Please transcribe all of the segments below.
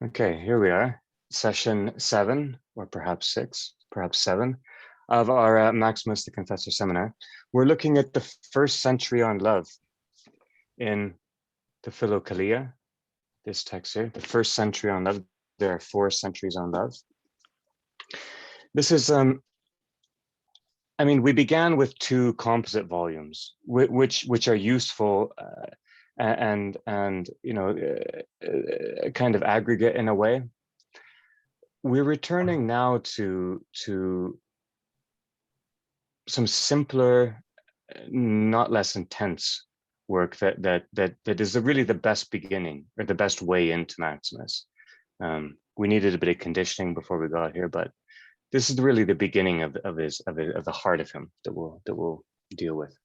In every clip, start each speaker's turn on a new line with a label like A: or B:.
A: Okay, here we are, session 7, or perhaps 6, perhaps 7, of our Maximos the Confessor seminar. We're looking at the first century on love in the Philokalia, this text here, the first century on love. There are 4 centuries on love. This is, we began with 2 composite volumes, which are useful and kind of aggregate in a way. We're returning now to some simpler, not less intense work that is really the best beginning or the best way into Maximus. We needed a bit of conditioning before we got here, but this is really the beginning of the heart of him that we'll deal with.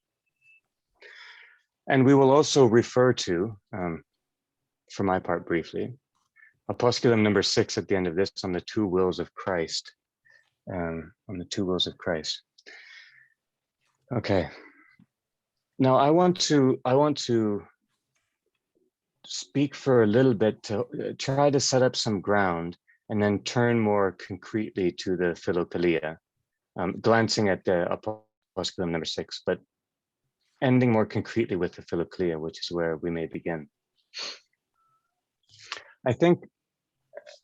A: And we will also refer to, for my part briefly, Opusculum number 6 at the end of this, on the 2 wills of Christ. On the 2 wills of Christ. Okay. Now I want to speak for a little bit to try to set up some ground and then turn more concretely to the Philokalia, glancing at the Opusculum number 6, but ending more concretely with the Philokalia, which is where we may begin.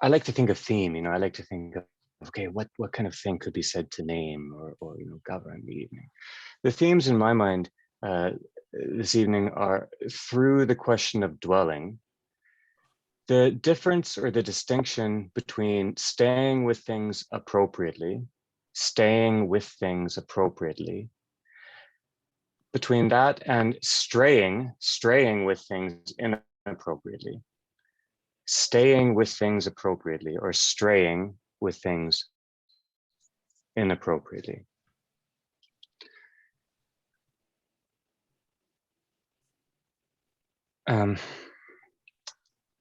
A: I like to think of theme, I like to think of, okay, what kind of thing could be said to name or govern the evening. The themes in my mind this evening are, through the question of dwelling, the difference or the distinction between staying with things appropriately, between that and straying with things inappropriately, staying with things appropriately or straying with things inappropriately.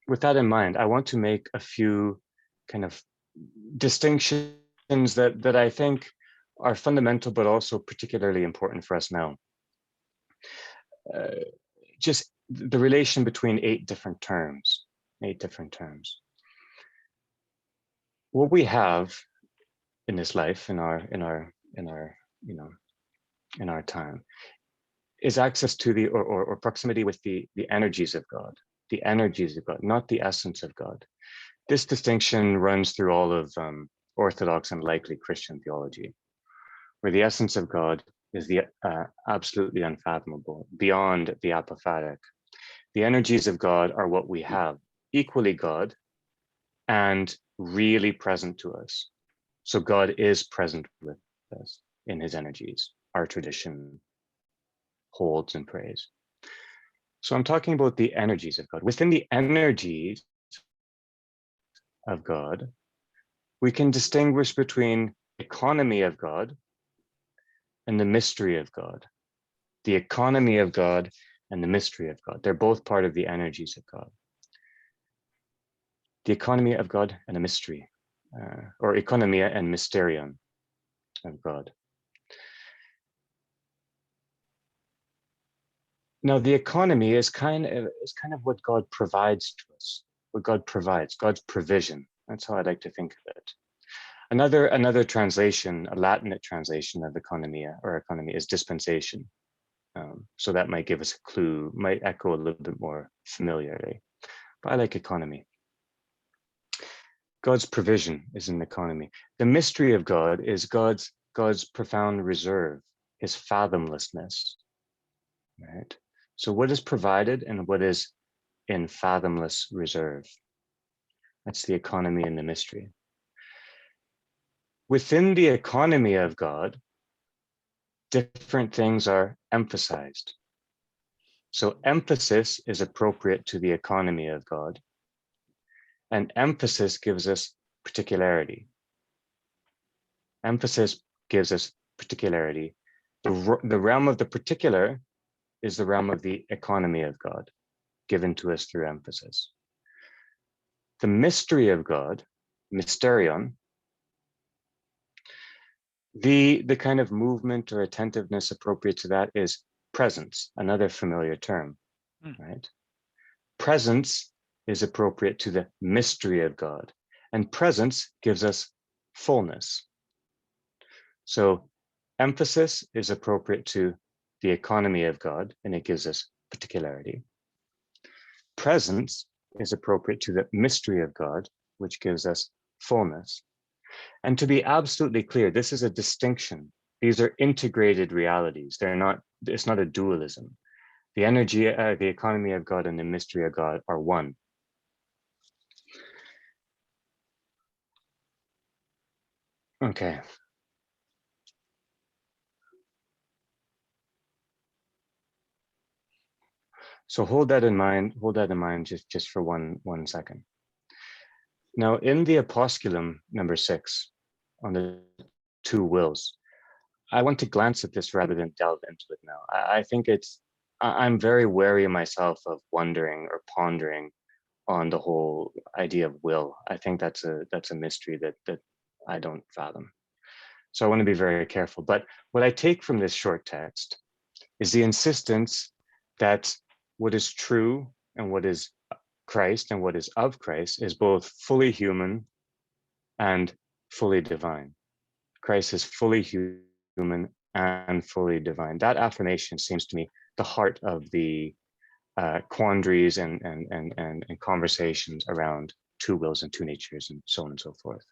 A: With that in mind, I want to make a few kind of distinctions that I think are fundamental, but also particularly important for us now. Just the relation between 8 different terms. What we have in this life, in our time, is access to the or proximity with the energies of God, not the essence of God. This distinction runs through all of Orthodox and likely Christian theology, where the essence of God is the absolutely unfathomable, beyond the apophatic. The energies of God are what we have, equally God and really present to us. So God is present with us in his energies, our tradition holds and praise. So I'm talking about the energies of God. Within the energies of God, we can distinguish between economy of God and the mystery of God. The economy of God and the mystery of God. They're both part of the energies of God. The economy of God and the mystery, or economia and mysterion of God. Now, the economy is kind of what God provides to us, what God provides, God's provision. That's how I like to think of it. Another translation, a Latinate translation of economia or economy, is dispensation. So that might give us a clue, might echo a little bit more familiarly. But I like economy. God's provision is in economy. The mystery of God is God's profound reserve, his fathomlessness, right? So what is provided and what is in fathomless reserve? That's the economy and the mystery. Within the economy of God, different things are emphasized. So emphasis is appropriate to the economy of God, and emphasis gives us particularity. Emphasis gives us particularity. The realm of the particular is the realm of the economy of God, given to us through emphasis. The mystery of God, mysterion, the kind of movement or attentiveness appropriate to that is presence, another familiar term, right? Presence is appropriate to the mystery of God, and presence gives us fullness. So emphasis is appropriate to the economy of God, and it gives us particularity. Presence is appropriate to the mystery of God, which gives us fullness. And to be absolutely clear, this is a distinction. These are integrated realities. It's not a dualism. The energy, the economy of God and the mystery of God are one. Okay. So hold that in mind just for one second. Now, in the Opusculum number 6, on the two wills, I want to glance at this rather than delve into it now. I think I'm very wary myself of wondering or pondering on the whole idea of will. I think that's a mystery that I don't fathom. So I want to be very careful. But what I take from this short text is the insistence that what is true and what is Christ and what is of Christ is both fully human and fully divine. Christ is fully human and fully divine. That affirmation seems to me the heart of the quandaries and conversations around two wills and two natures and so on and so forth.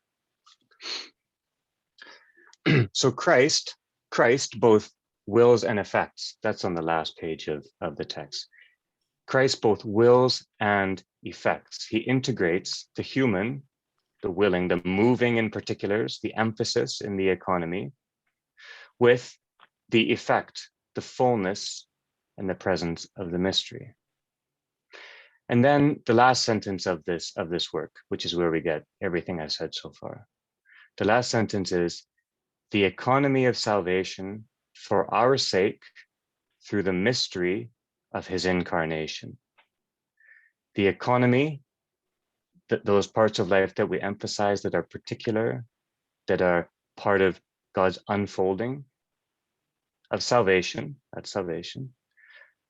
A: So Christ both wills and effects. That's on the last page of the text. Christ both wills and effects. He integrates the human, the willing, the moving in particulars, the emphasis in the economy, with the effect, the fullness and the presence of the mystery. And then the last sentence of this work, which is where we get everything I've said so far. The last sentence is, the economy of salvation for our sake through the mystery of his incarnation. The economy, those parts of life that we emphasize that are particular, that are part of God's unfolding of salvation, that's salvation,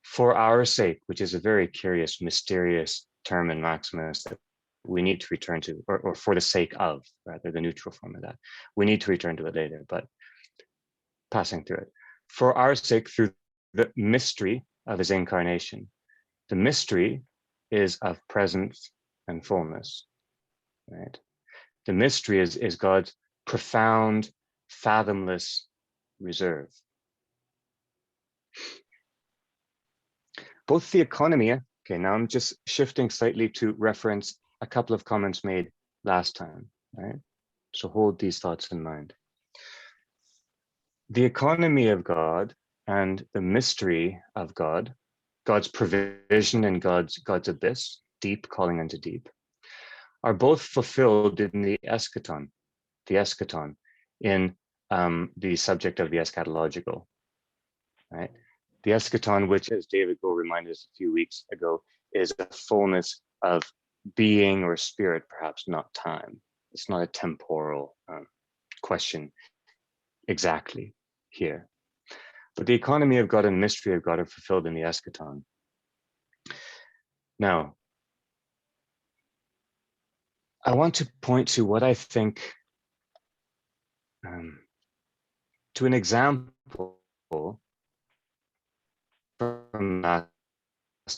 A: for our sake, which is a very curious, mysterious term in Maximus that we need to return to, or for the sake of, rather, the neutral form of that. We need to return to it later, but passing through it. For our sake, through the mystery of his incarnation. The mystery is of presence and fullness, right? The mystery is God's profound, fathomless reserve. Both the economy, okay, now I'm just shifting slightly to reference a couple of comments made last time, right? So hold these thoughts in mind. The economy of God and the mystery of God, God's provision and God's abyss, deep calling into deep, are both fulfilled in the eschaton, in the subject of the eschatological, right? The eschaton, which, as David Go reminded us a few weeks ago, is a fullness of being or spirit, perhaps not time. It's not a temporal question exactly here. But the economy of God and mystery of God are fulfilled in the eschaton. Now, I want to point to what I think, to an example from last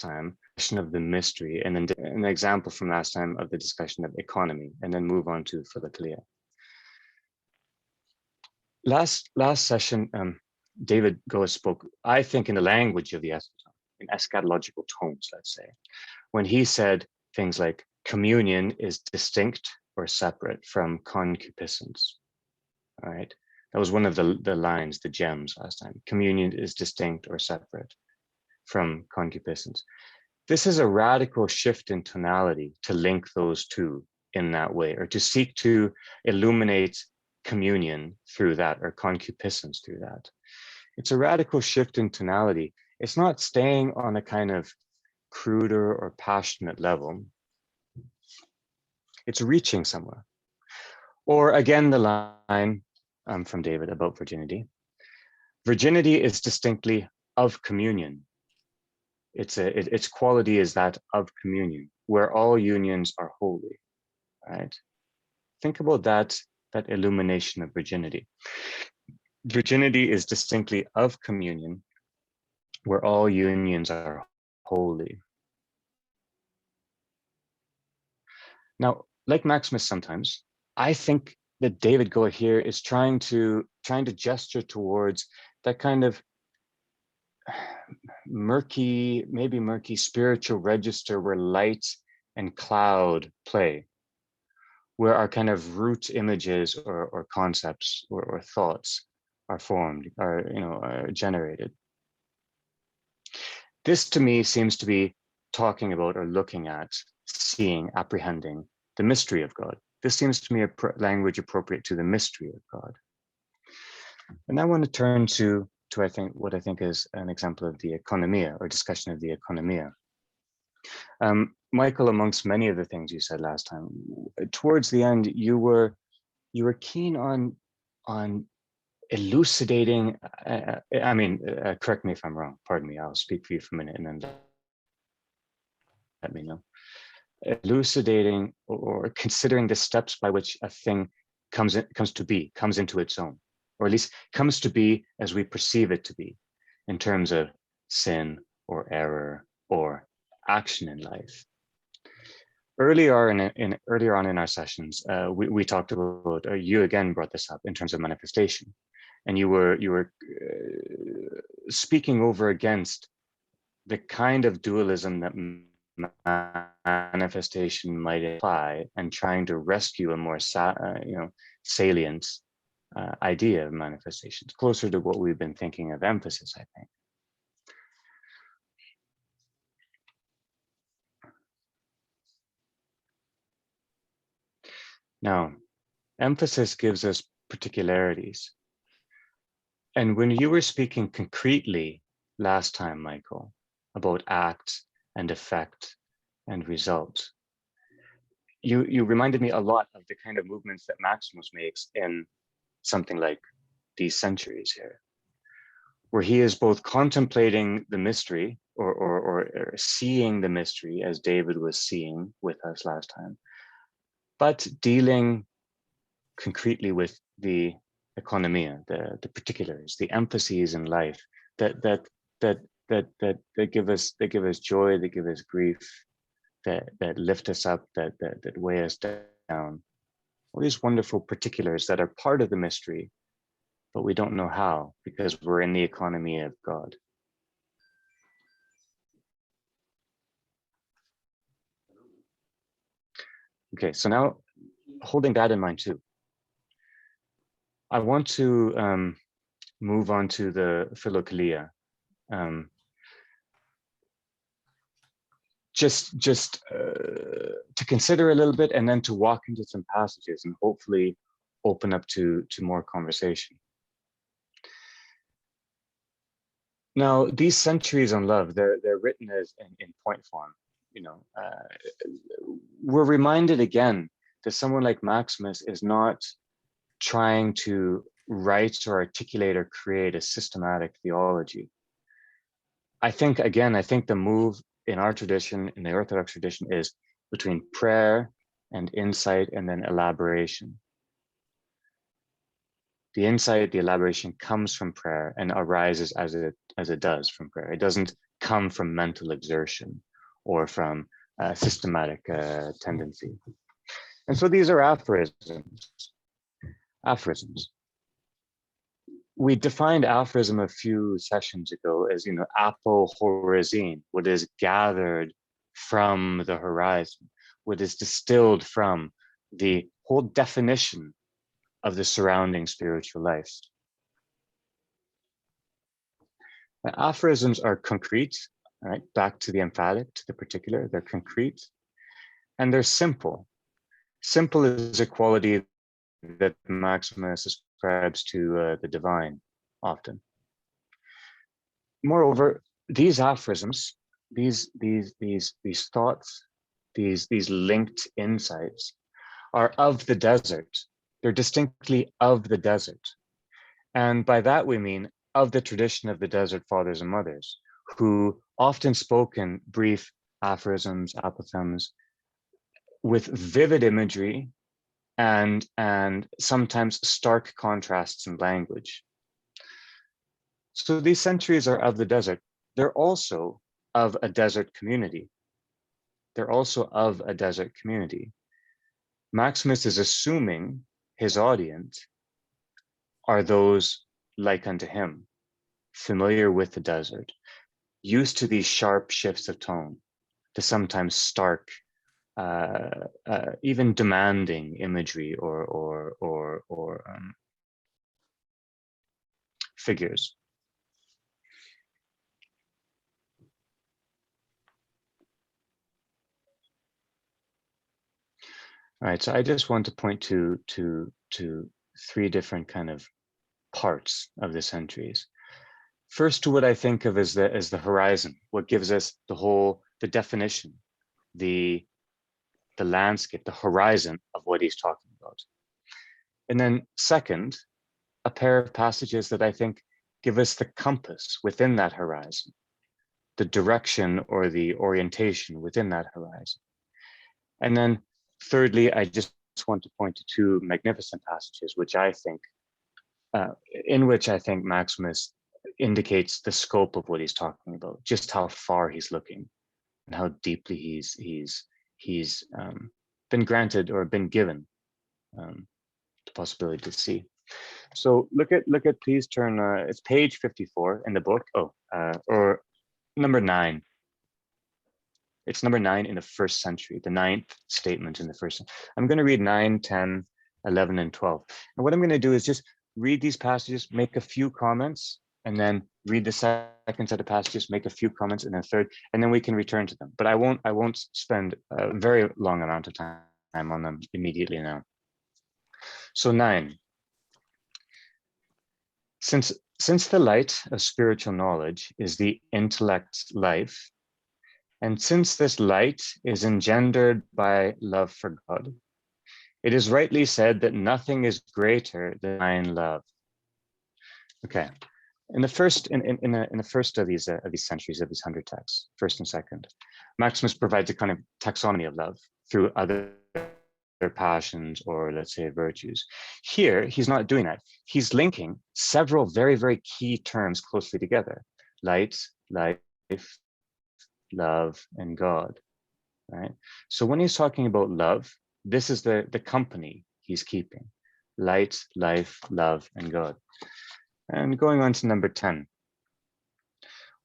A: time, discussion of the mystery, and then an example from last time of the discussion of economy, and then move on to Philokalia. Last session, David Goes spoke, I think, in the language of the eschaton, in eschatological tones, let's say, when he said things like communion is distinct or separate from concupiscence. All right, that was one of the lines, the gems last time. Communion is distinct or separate from concupiscence. This is a radical shift in tonality to link those two in that way, or to seek to illuminate communion through that, or concupiscence through that. It's a radical shift in tonality. It's not staying on a kind of cruder or passionate level. It's reaching somewhere. Or again, the line from David about virginity. Virginity is distinctly of communion. Its quality is that of communion. where all unions are holy, right? Think about that illumination of virginity. Virginity is distinctly of communion, where all unions are holy. Now, like Maximus sometimes, I think that David Goa here is trying to gesture towards that kind of maybe murky spiritual register where light and cloud play, where our kind of root images or concepts or thoughts are formed, are generated. This to me seems to be talking about or looking at, seeing, apprehending the mystery of God. This seems to me a language appropriate to the mystery of God. And I want to turn to what I think is an example of the economia, or discussion of the economia. Michael, amongst many of the things you said last time, towards the end, you were keen on elucidating. Correct me if I'm wrong. Pardon me. I'll speak for you for a minute and then let me know. Elucidating or considering the steps by which a thing comes into its own, or at least comes to be as we perceive it to be, in terms of sin or error or action in life. Earlier on in our sessions, we talked about, you again brought this up in terms of manifestation, and you were speaking over against the kind of dualism that manifestation might imply, and trying to rescue a more salient idea of manifestations, closer to what we've been thinking of emphasis, I think. Now, emphasis gives us particularities. And when you were speaking concretely last time, Michael, about act and effect and result, you reminded me a lot of the kind of movements that Maximos makes in something like these centuries here, where he is both contemplating the mystery or seeing the mystery as David was seeing with us last time, but dealing concretely with the economia, the particulars, the emphases in life that give us joy, that give us grief, that lift us up, that weigh us down. All these wonderful particulars that are part of the mystery, but we don't know how, because we're in the economy of God. Okay, so now holding that in mind too, I want to move on to the Philokalia. Just to consider a little bit, and then to walk into some passages and hopefully open up to more conversation. Now, these centuries on love, they're written as in point form. We're reminded again that someone like Maximus is not trying to write or articulate or create a systematic theology. I think the move in our tradition, in the Orthodox tradition, is between prayer and insight and then elaboration. The insight, the elaboration comes from prayer and arises as it does from prayer. It doesn't come from mental exertion or from systematic tendency. And so these are aphorisms. Aphorisms. We defined aphorism a few sessions ago as, apohorizine, what is gathered from the horizon, what is distilled from the whole definition of the surrounding spiritual life. Now, aphorisms are concrete, right? Back to the emphatic, to the particular, they're concrete, and they're simple. Simple is a quality that Maximus ascribes to the divine often. Moreover, these aphorisms, these thoughts, these linked insights are of the desert. They're distinctly of the desert. And by that we mean of the tradition of the desert fathers and mothers, who often spoke in brief aphorisms, apophthegms, with vivid imagery and sometimes stark contrasts in language. So these centuries are of the desert. They're also of a desert community. They're also of a desert community. Maximus is assuming his audience are those like unto him, familiar with the desert, used to these sharp shifts of tone, to sometimes stark, even demanding imagery or figures. All right, so I just want to point to three different kind of parts of the centuries. First, to what I think of as the horizon, what gives us the definition, the landscape, the horizon of what he's talking about. And then second, a pair of passages that I think give us the compass within that horizon, the direction or the orientation within that horizon. And then thirdly, I just want to point to two magnificent passages, which I think, in which I think Maximus indicates the scope of what he's talking about, just how far he's looking and how deeply he's been granted or been given the possibility to see. So look at, please turn, it's page 54 in the book. Or number 9. It's number 9 in the first century, the 9th statement in the first. I'm going to read 9, 10, 11, and 12. And what I'm going to do is just read these passages, make a few comments, and then read the second set of passages, make a few comments, and then third, and then we can return to them. But I won't spend a very long amount of time on them immediately now. So 9. Since the light of spiritual knowledge is the intellect's life, and since this light is engendered by love for God, it is rightly said that nothing is greater than divine love. Okay, in the first of these centuries, of these 100 texts, first and second, Maximus provides a kind of taxonomy of love through other passions, or let's say virtues. Here, he's not doing that. He's linking several very, very key terms closely together: light, life, love, and God, right? So when he's talking about love, this is the company he's keeping: light, life, love, and God. And going on to number 10.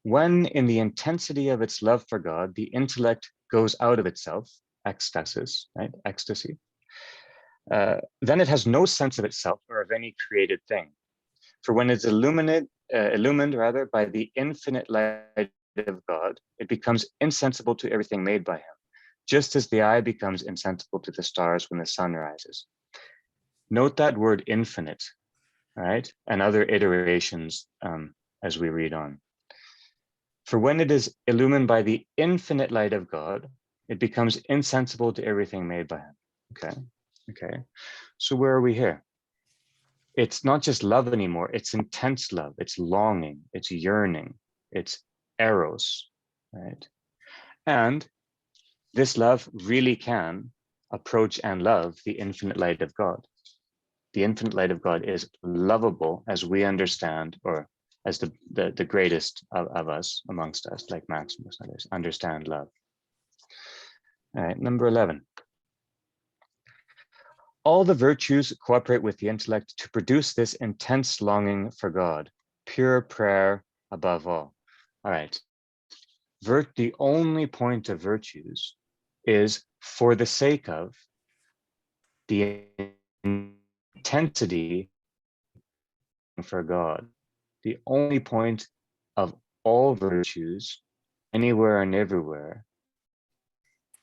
A: When in the intensity of its love for God, the intellect goes out of itself, ecstasis, right? Ecstasy. Then it has no sense of itself or of any created thing. For when it's illumined by the infinite light of God, it becomes insensible to everything made by him, just as the eye becomes insensible to the stars when the sun rises. Note that word infinite, right? And other iterations as we read on. For when it is illumined by the infinite light of God, it becomes insensible to everything made by him. Okay. So where are we here? It's not just love anymore. It's intense love. It's longing. It's yearning. It's eros, right? And this love really can approach and love the infinite light of God. The infinite light of God is lovable as we understand, or as the greatest of us amongst us, like Maximus, others, understand love. All right, number 11. All the virtues cooperate with the intellect to produce this intense longing for God, pure prayer above all. All right. The only point of virtues is for the sake of the intensity for God. The only point of all virtues, anywhere and everywhere,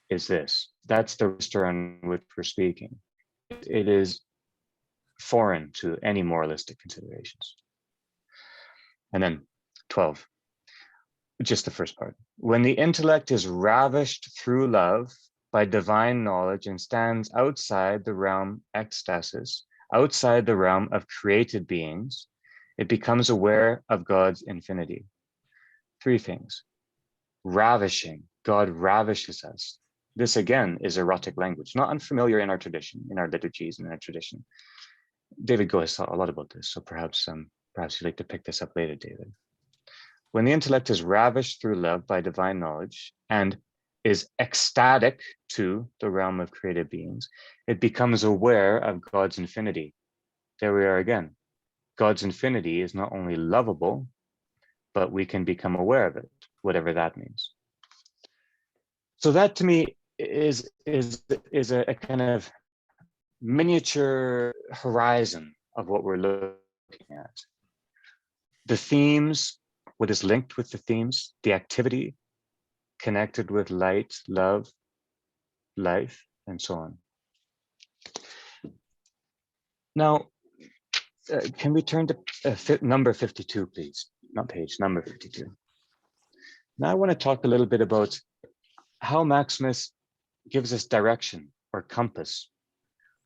A: is this. That's the register on which we're speaking. It is foreign to any moralistic considerations. And then 12, just the first part. When the intellect is ravished through love by divine knowledge and stands outside the realm ecstasis, outside the realm of created beings, it becomes aware of God's infinity. 3 things: ravishing, God ravishes us. This again is erotic language, not unfamiliar in our tradition, in our liturgies and in our tradition. David Go has thought a lot about this, so perhaps you'd like to pick this up later, David. When the intellect is ravished through love by divine knowledge and is ecstatic to the realm of created beings, it becomes aware of God's infinity. There we are again. God's infinity is not only lovable, but we can become aware of it, whatever that means. So that to me is a kind of miniature horizon of what we're looking at. The themes, what is linked with the themes, the activity connected with light, love, life, and so on. Now, can we turn to number 52, please? Not page, number 52. Now I want to talk a little bit about how Maximus gives us direction or compass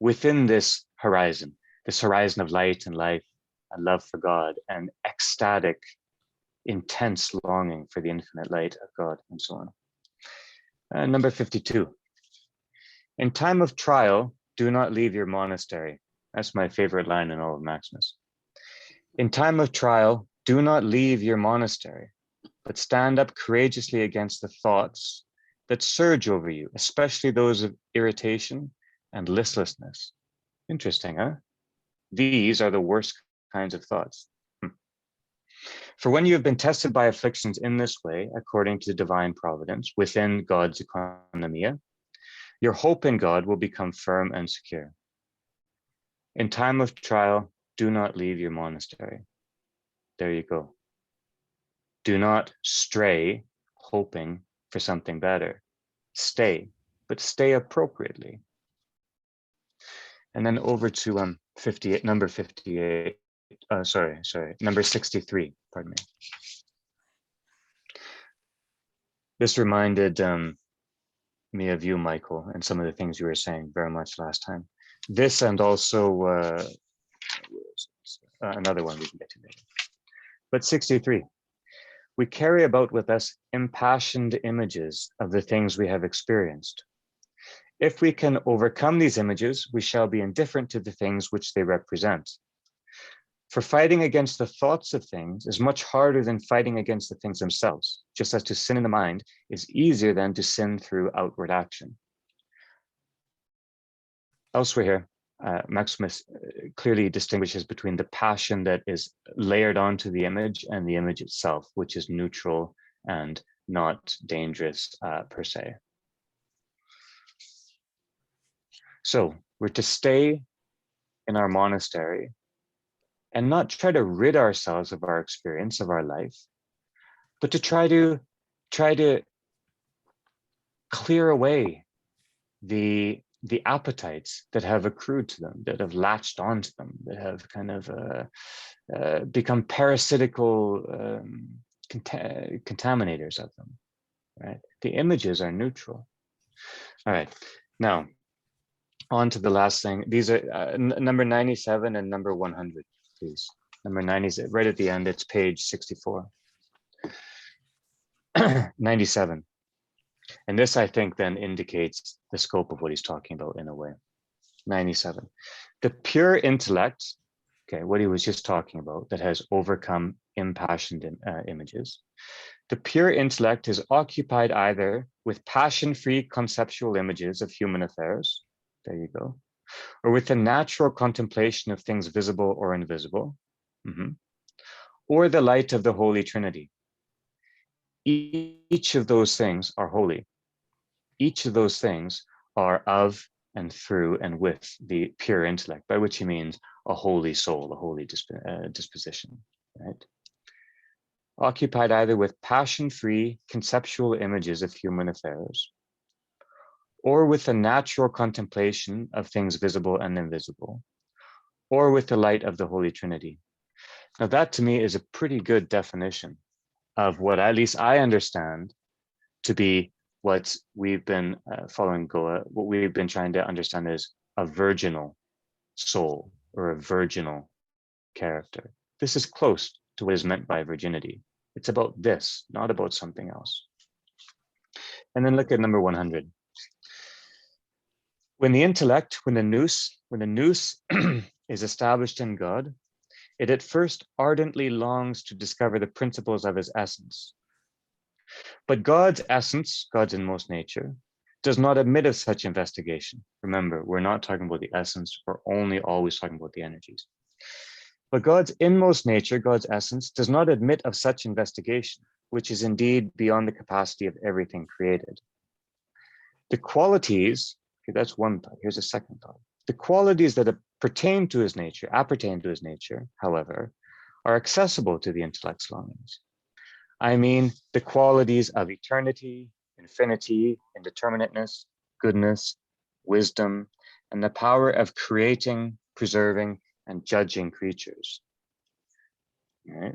A: within this horizon of light and life and love for God and ecstatic, intense longing for the infinite light of God and so on. Number 52. In time of trial, do not leave your monastery. That's my favorite line in all of Maximus. In time of trial, do not leave your monastery, but stand up courageously against the thoughts that surge over you, especially those of irritation and listlessness. Interesting, huh? These are the worst kinds of thoughts. For when you have been tested by afflictions in this way, according to divine providence, within God's economia, your hope in God will become firm and secure. In time of trial, do not leave your monastery. There you go. Do not stray, hoping for something better. Stay, but stay appropriately. And then over to 58, number 58. Number 63. Pardon me. This reminded me of you, Michael, and some of the things you were saying very much last time. This and also another one we can get to later. But 63. We carry about with us impassioned images of the things we have experienced. If we can overcome these images, we shall be indifferent to the things which they represent. For fighting against the thoughts of things is much harder than fighting against the things themselves, just as to sin in the mind is easier than to sin through outward action. Elsewhere here, Maximus clearly distinguishes between the passion that is layered onto the image and the image itself, which is neutral and not dangerous per se. So we're to stay in our monastery and not try to rid ourselves of our experience of our life, but to try to clear away the appetites that have accrued to them, that have latched onto them, that have kind of become parasitical contaminators of them, right? The images are neutral. All right, now on to the last thing. These are number 97 and number 100, please. Number 90, right at the end, it's page 64. 97. And this, I think, then indicates the scope of what he's talking about in a way. 97. The pure intellect, okay, what he was just talking about, that has overcome impassioned images. The pure intellect is occupied either with passion-free conceptual images of human affairs, there you go, or with the natural contemplation of things visible or invisible, or the light of the Holy Trinity. Each of those things are holy. Each of those things are of and through and with the pure intellect, by which he means a holy soul, a holy disposition, right? Occupied either with passion-free conceptual images of human affairs, or with the natural contemplation of things visible and invisible, or with the light of the Holy Trinity. Now that to me is a pretty good definition of what at least I understand to be what we've been following Goa, what we've been trying to understand is a virginal soul or a virginal character. This is close to what is meant by virginity. It's about this, not about something else. And then look at number 100. When the intellect, when the nous is established in God, it at first ardently longs to discover the principles of his essence. But God's essence, God's inmost nature, does not admit of such investigation. Remember, we're not talking about the essence, we're only always talking about the energies. But God's inmost nature, God's essence, does not admit of such investigation, which is indeed beyond the capacity of everything created. The qualities, okay, that's one thought. Here's a second thought. The qualities that appertain to his nature, however, are accessible to the intellect's longings. I mean, the qualities of eternity, infinity, indeterminateness, goodness, wisdom, and the power of creating, preserving, and judging creatures. All right.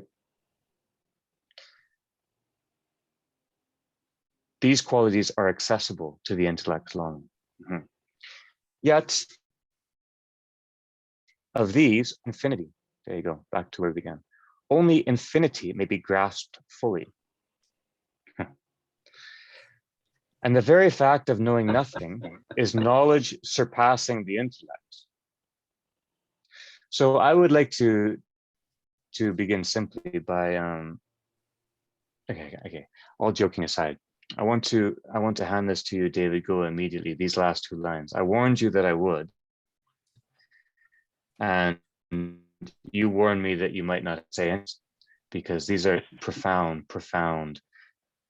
A: These qualities are accessible to the intellect's longing. Mm-hmm. Yet, of these, infinity, there you go, back to where we began. Only infinity may be grasped fully. And the very fact of knowing nothing is knowledge surpassing the intellect. So I would like to begin simply by, okay, all joking aside, I want to hand this to you, David. Go immediately, these last two lines. I warned you that I would. And you warned me that you might not say it, because these are profound.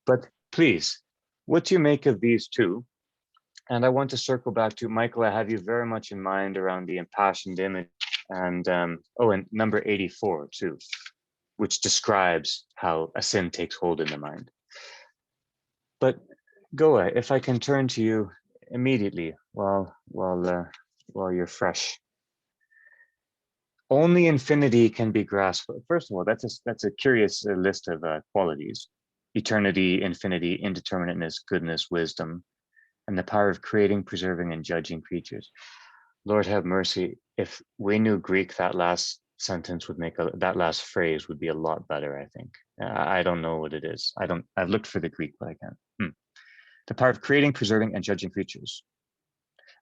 A: But please, what do you make of these two? And I want to circle back to, Michael, I have you very much in mind around the impassioned image, and and number 84 too, which describes how a sin takes hold in the mind. But Goa, if I can turn to you immediately while you're fresh. Only infinity can be grasped. First of all, that's a curious list of qualities: eternity, infinity, indeterminateness, goodness, wisdom, and the power of creating, preserving, and judging creatures. Lord have mercy. If we knew Greek, that last sentence would that last phrase would be a lot better, I think. I don't know what it is. I've looked for the Greek, but I can't. The power of creating, preserving, and judging creatures.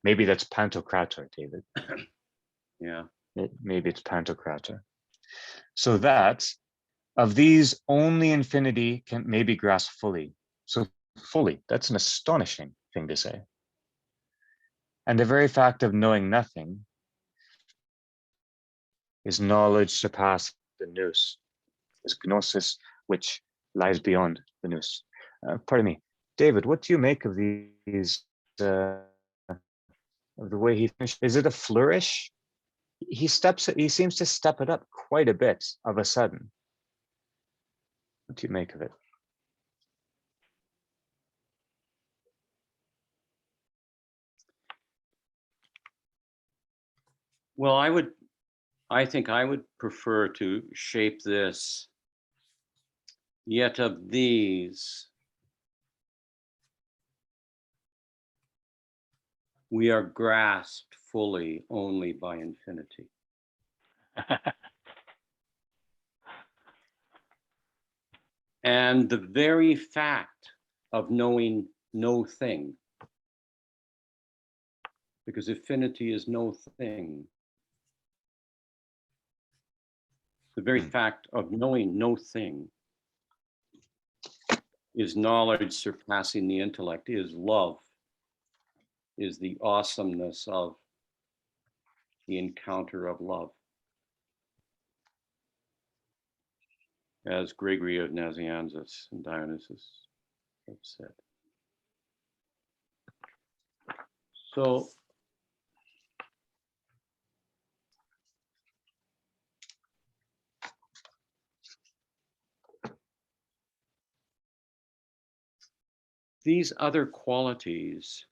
A: Maybe that's pantokrator, David.
B: Yeah.
A: Maybe it's pantokrator. So that of these, only infinity may be grasped fully. So fully, that's an astonishing thing to say. And the very fact of knowing nothing is knowledge surpassing the nous, is gnosis, which lies beyond the nous. Pardon me, David, what do you make of these, of the way he finished? Is it a flourish? He seems to step it up quite a bit of a sudden. What do you make of it?
B: Well, I think I would prefer to shape this, yet of these, we are grasped fully only by infinity. And the very fact of knowing no thing, because infinity is no thing, the very fact of knowing no thing is knowledge surpassing the intellect, is love, is the awesomeness of the encounter of love. As Gregory of Nazianzus and Dionysus have said. So, these other qualities,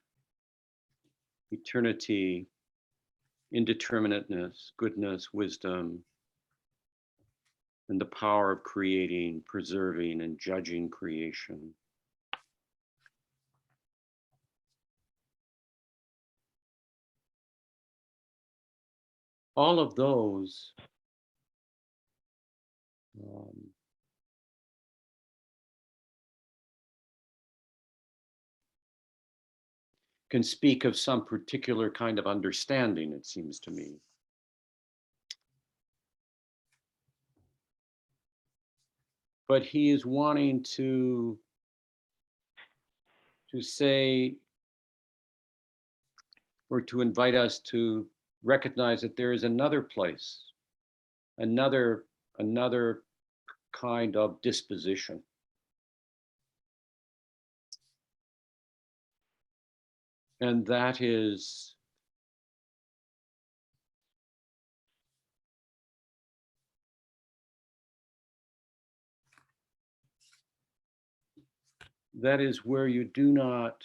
B: eternity, indeterminateness, goodness, wisdom, and the power of creating, preserving, and judging creation, all of those can speak of some particular kind of understanding, it seems to me. But he is wanting to say, or to invite us to recognize that there is another place, another kind of disposition. And that is where you do not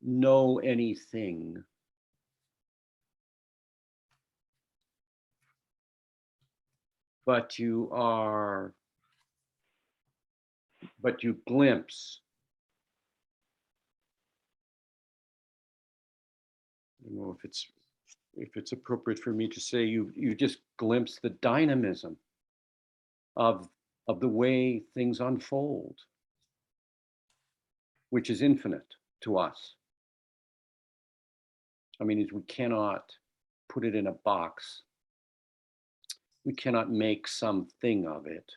B: know anything, but you glimpse. I don't know if it's appropriate for me to say you just glimpse the dynamism of the way things unfold, which is infinite to us. I mean, we cannot put it in a box. We cannot make something of it.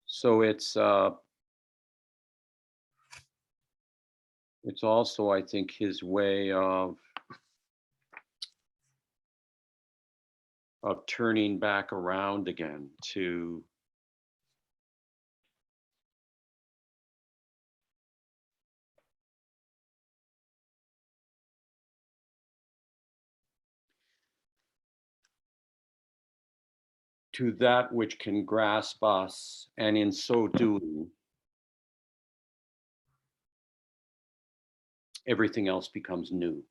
B: So it's also, I think, his way of turning back around again to that which can grasp us, and in so doing, everything else becomes new.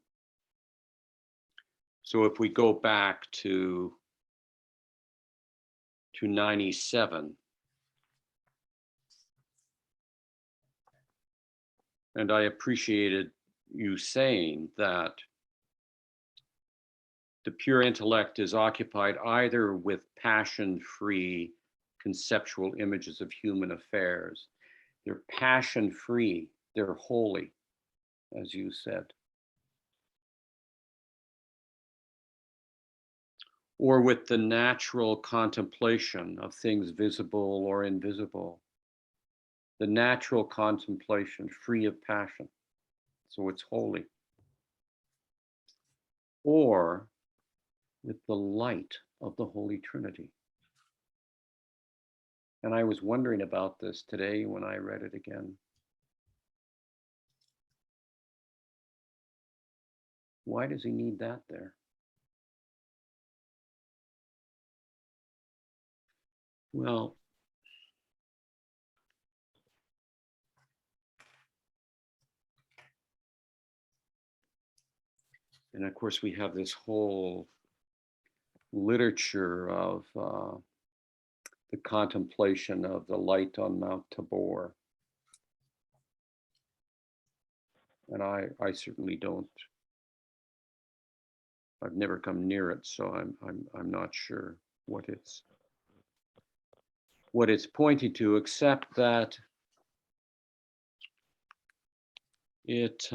B: So if we go back to 97, and I appreciated you saying that the pure intellect is occupied either with passion-free conceptual images of human affairs. They're passion-free, they're holy, as you said. Or with the natural contemplation of things visible or invisible. The natural contemplation, free of passion, so it's holy. Or with the light of the Holy Trinity. And I was wondering about this today when I read it again. Why does he need that there? Well, and of course we have this whole literature of the contemplation of the light on Mount Tabor. And I certainly don't. I've never come near it, so I'm not sure what it's pointing to, except that it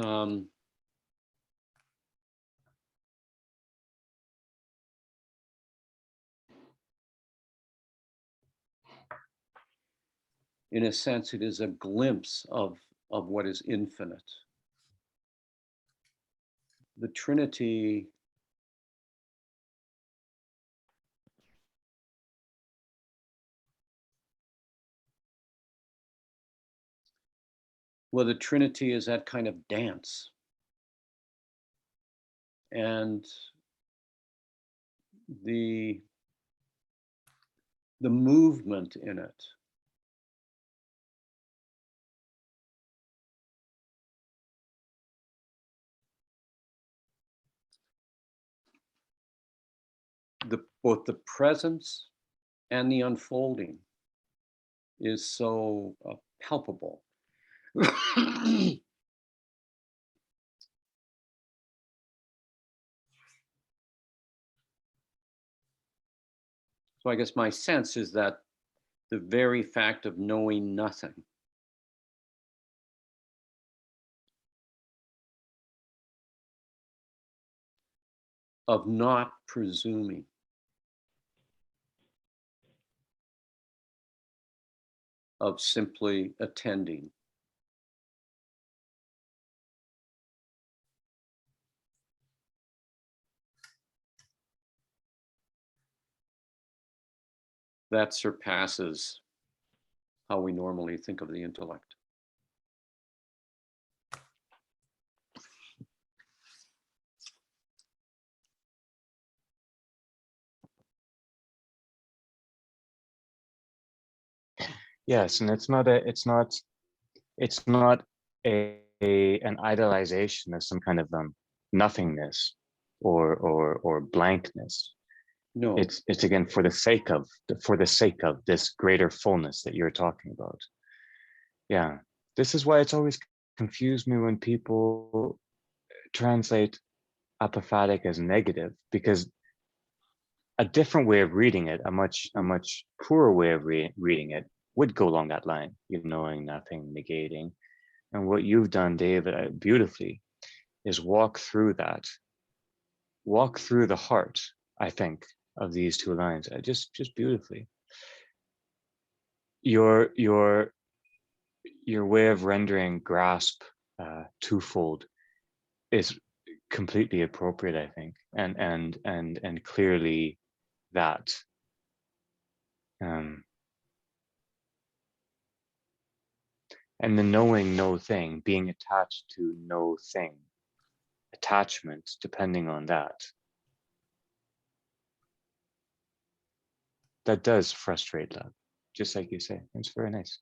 B: in a sense, it is a glimpse of what is infinite. The Trinity the Trinity is that kind of dance. And the movement in it both the presence and the unfolding is so palpable. So I guess my sense is that the very fact of knowing nothing of not presuming, of simply attending, that surpasses how we normally think of the intellect.
A: Yes, and it's not an idealization of some kind of nothingness or blankness.
B: No,
A: It's again for the sake of this greater fullness that you're talking about. Yeah, this is why it's always confused me when people translate apophatic as negative, because a different way of reading it, a much poorer way of reading it, would go along that line. You knowing nothing, negating, and what you've done, David, beautifully, is walk through the heart, I think, of these two lines, just beautifully. Your way of rendering grasp twofold is completely appropriate, I think, and clearly that. And the knowing no thing, being attached to no thing, attachment depending on that does frustrate love, just like you say. It's very nice.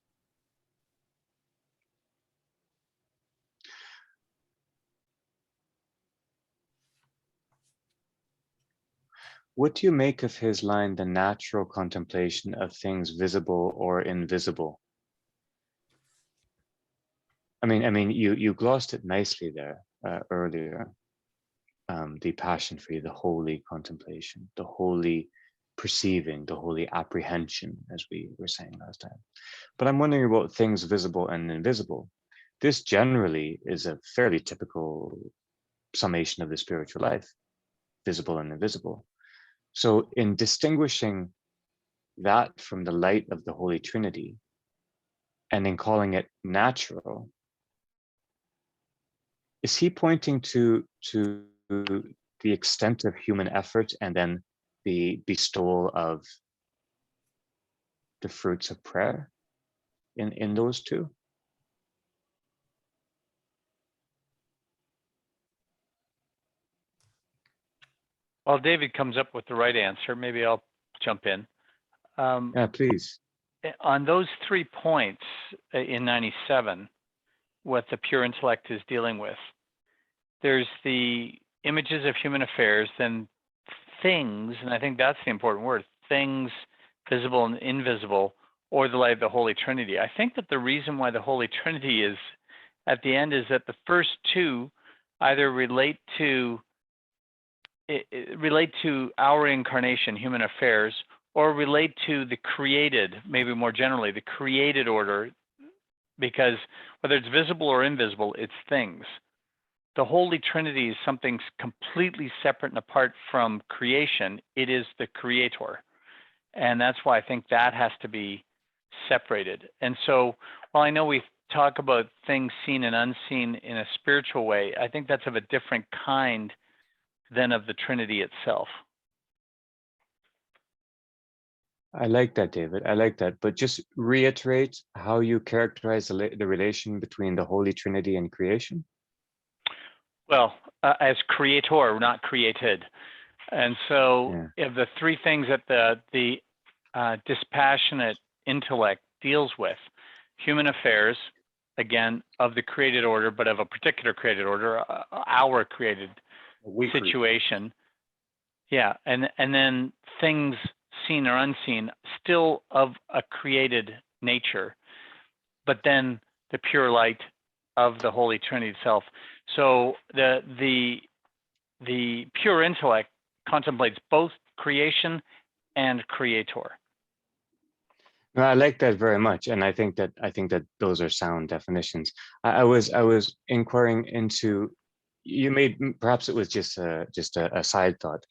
A: What do you make of his line, the natural contemplation of things visible or invisible? I mean, you glossed it nicely there earlier. The passion free, the holy contemplation, the holy perceiving, the holy apprehension, as we were saying last time. But I'm wondering about things visible and invisible. This generally is a fairly typical summation of the spiritual life, visible and invisible. So in distinguishing that from the light of the Holy Trinity, and in calling it natural, is he pointing to the extent of human effort and then the bestowal of the fruits of prayer in those two?
C: Well, David comes up with the right answer. Maybe I'll jump in.
A: Yeah, please.
C: On those 3 points in 97, what the pure intellect is dealing with, there's the images of human affairs, then things, and I think that's the important word, things visible and invisible, or the light of the Holy Trinity. I think that the reason why the Holy Trinity is at the end is that the first two either relate to our incarnation, human affairs, or relate to the created, maybe more generally, the created order, because whether it's visible or invisible, it's things. The Holy Trinity is something completely separate and apart from creation. It is the creator. And that's why I think that has to be separated. And so while I know we talk about things seen and unseen in a spiritual way, I think that's of a different kind than of the Trinity itself.
A: I like that, David. I like that. But just reiterate how you characterize the relation between the Holy Trinity and creation.
C: Well, as creator, not created. And so if the three things that the dispassionate intellect deals with, human affairs, again, of the created order, but of a particular created order, our created situation. Yeah, and then things seen or unseen, still of a created nature, but then the pure light of the Holy Trinity itself. So the pure intellect contemplates both creation and creator.
A: No, I like that very much, and I think that those are sound definitions. I was inquiring into, you made, perhaps it was just a side thought.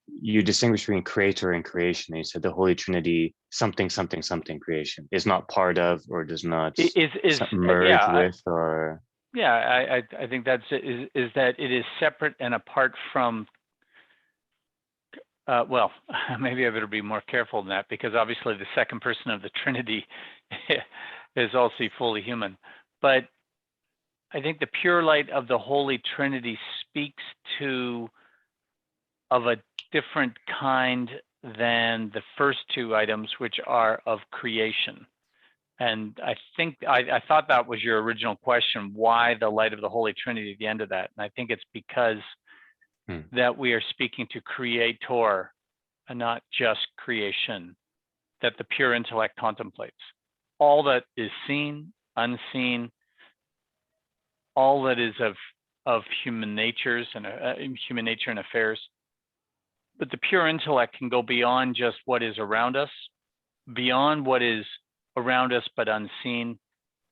A: You distinguish between creator and creation. And you said the Holy Trinity, something creation, is not part of, or does not merge with, or
C: I think that's it, is that it is separate and apart from. Well, maybe I better be more careful than that, because obviously the second person of the Trinity is also fully human. But I think the pure light of the Holy Trinity speaks to of a different kind than the first two items, which are of creation. And I think I thought that was your original question, why the light of the Holy Trinity at the end of that. And I think it's because that we are speaking to creator and not just creation, that the pure intellect contemplates. All that is seen, unseen, all that is of human natures and human nature and affairs. But the pure intellect can go beyond just what is around us, beyond what is around us but unseen,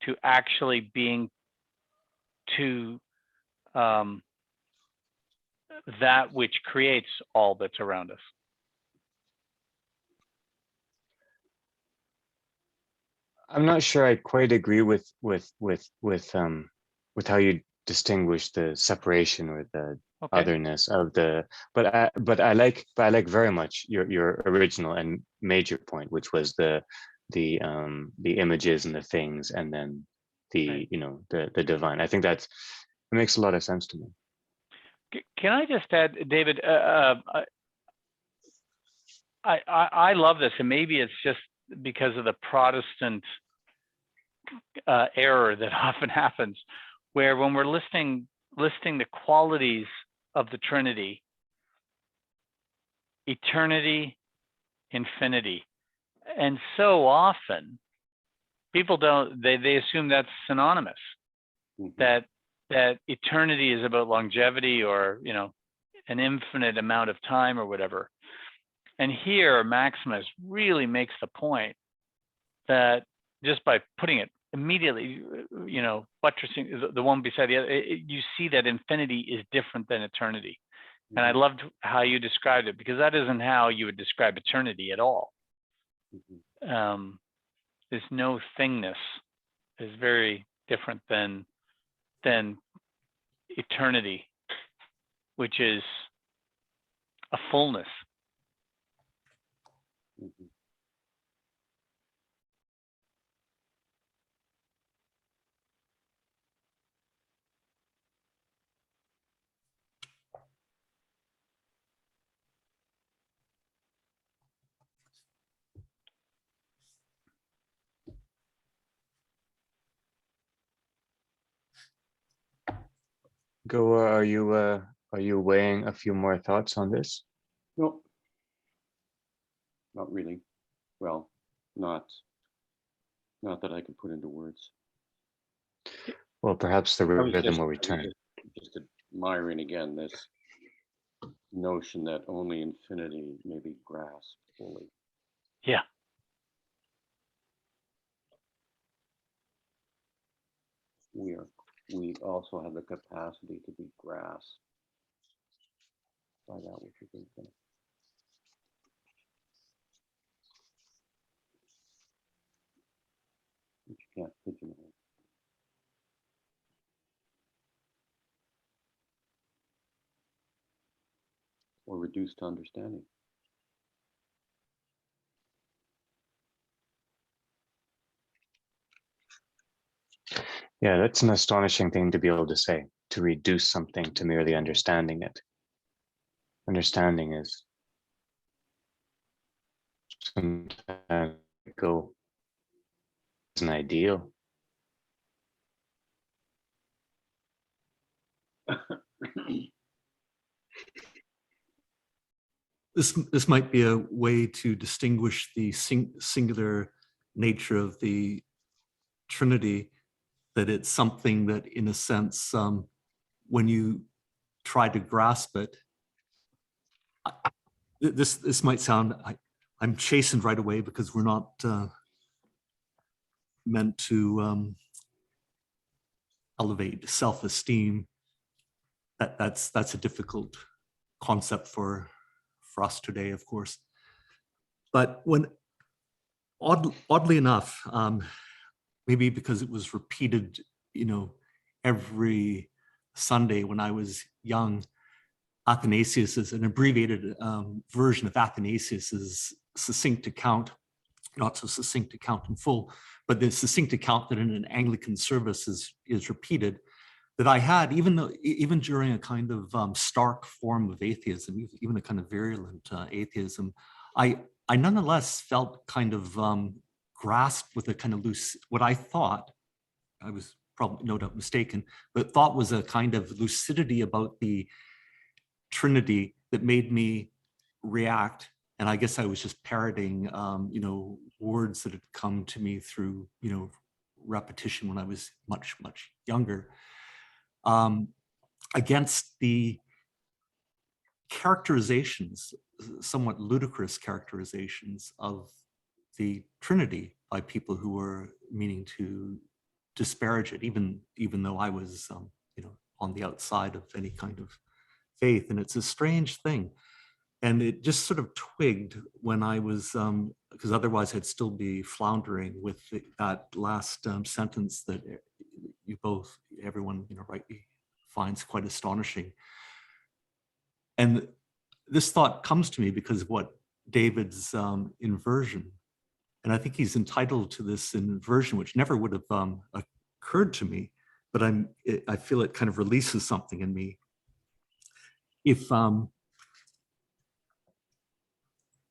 C: to actually being to that which creates all that's around us.
A: I'm not sure I quite agree with how you distinguish the separation or the otherness of the, but I like very much your original and major point, which was the images and the things, and then the the divine. I think it makes a lot of sense to me.
C: Can I just add, David? I love this, and maybe it's just because of the Protestant error that often happens, where when we're listing the qualities of the Trinity, eternity, infinity, and so often people they assume that's synonymous. Mm-hmm. that eternity is about longevity, or an infinite amount of time or whatever. And here Maximus really makes the point that just by putting it immediately, buttressing the one beside the other, you see that infinity is different than eternity. Mm-hmm. And I loved how you described it, because that isn't how you would describe eternity at all. Mm-hmm. This no thingness is very different than eternity, which is a fullness. Mm-hmm.
A: Go. Are you weighing a few more thoughts on this?
B: No, not really. Well, not that I could put into words.
A: Well, perhaps the rhythm will return.
B: Just admiring again this notion that only infinity may be grasped fully.
C: Yeah.
B: We also have the capacity to be grasped by that which is infinite. Which you can't pigeonhole. Or reduce to understanding.
A: Yeah, that's an astonishing thing to be able to say, to reduce something to merely understanding it. Understanding is sometimes go as an ideal.
D: This might be a way to distinguish the singular nature of the Trinity, that it's something that, in a sense, when you try to grasp it, this might sound I'm chastened right away because we're not meant to elevate self-esteem. That's a difficult concept for us today, of course. But when oddly enough, maybe because it was repeated, every Sunday when I was young, Athanasius is an abbreviated version of Athanasius's succinct account, not so succinct account in full, but the succinct account that in an Anglican service is repeated, that I had, even during a kind of stark form of atheism, even a kind of virulent atheism, I nonetheless felt kind of grasped with a kind of loose, what I thought, I was probably no doubt mistaken, but thought was a kind of lucidity about the Trinity that made me react. And I guess I was just parroting, words that had come to me through, repetition when I was much, much younger, against the characterizations, somewhat ludicrous characterizations of the Trinity by people who were meaning to disparage it, even though I was, on the outside of any kind of faith. And it's a strange thing. And it just sort of twigged when I was, because otherwise I'd still be floundering with that last sentence that everyone, rightly finds quite astonishing. And this thought comes to me because of what David's inversion, and I think he's entitled to this inversion, which never would have occurred to me, but I feel it kind of releases something in me. If on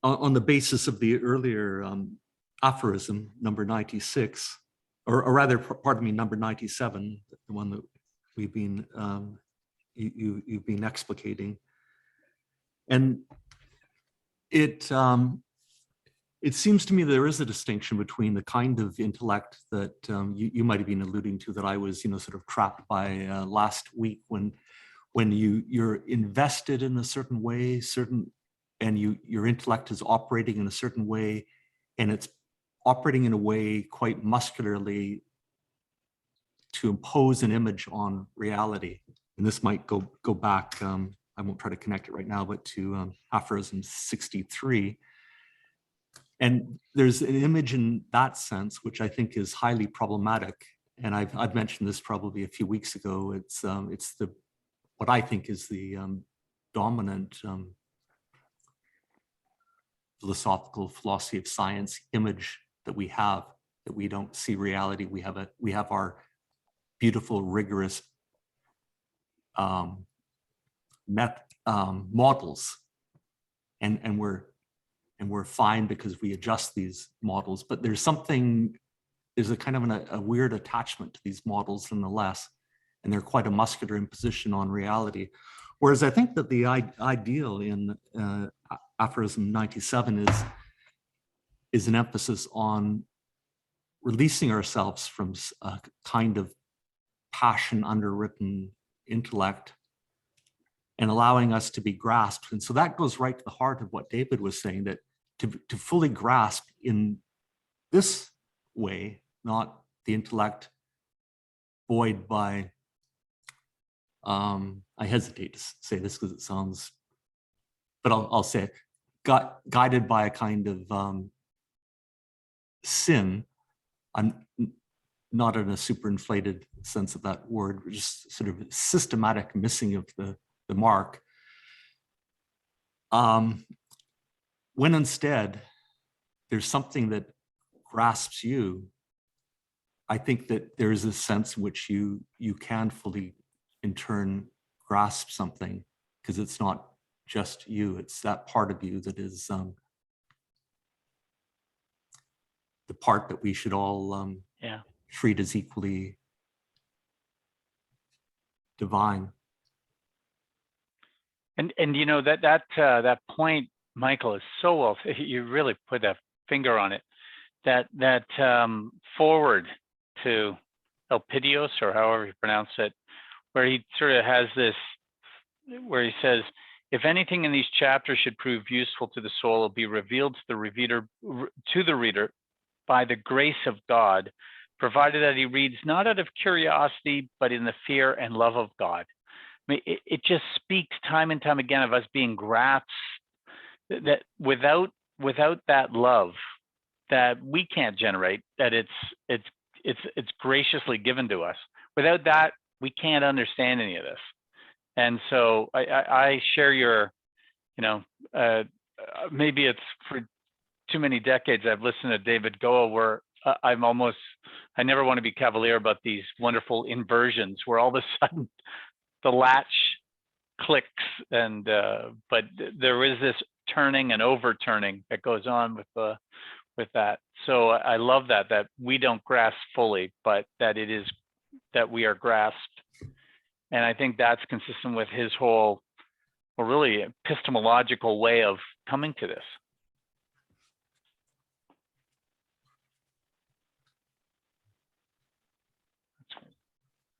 D: the basis of the earlier aphorism, number 96, or rather, pardon me, number 97, the one that we've been, you've been explicating. And it seems to me there is a distinction between the kind of intellect that you might have been alluding to, that I was, sort of trapped by last week, when you're invested in a certain way, and your intellect is operating in a certain way, and it's operating in a way quite muscularly to impose an image on reality. And this might go back, I won't try to connect it right now, but to aphorism 63. And there's an image in that sense, which I think is highly problematic. And I've mentioned this probably a few weeks ago. It's what I think is the dominant philosophy of science image that we have, that we don't see reality. We have our beautiful, rigorous models, and we're fine because we adjust these models. But there's a kind of a weird attachment to these models nonetheless, and they're quite a muscular imposition on reality. Whereas I think that the ideal in aphorism 97 is an emphasis on releasing ourselves from a kind of passion underwritten intellect and allowing us to be grasped. And so that goes right to the heart of what David was saying, that to fully grasp in this way, not the intellect buoyed by, I hesitate to say this because it sounds, but I'll say it, guided by a kind of sin. I'm not in a superinflated sense of that word, just sort of systematic missing of the mark. When instead there's something that grasps you, I think that there is a sense in which you can fully, in turn, grasp something, because it's not just you, it's that part of you that is the part that we should all treat as equally divine.
C: And that point, Michael, is so well. You really put a finger on it. That forward to Elpidios, or however you pronounce it, where he sort of has this, where he says, If anything in these chapters should prove useful to the soul, it will be revealed to the reader by the grace of God, provided that he reads not out of curiosity, but in the fear and love of God. I mean, it just speaks time and time again of us being grasped, that without that love that we can't generate, that it's graciously given to us. Without that, we can't understand any of this. And so I share your, maybe it's for too many decades I've listened to David Goa, where I never want to be cavalier about these wonderful inversions where all of a sudden the latch clicks, and but there is this turning and overturning that goes on with that. So I love that we don't grasp fully, but that we are grasped. And I think that's consistent with his whole, really epistemological way of coming to this.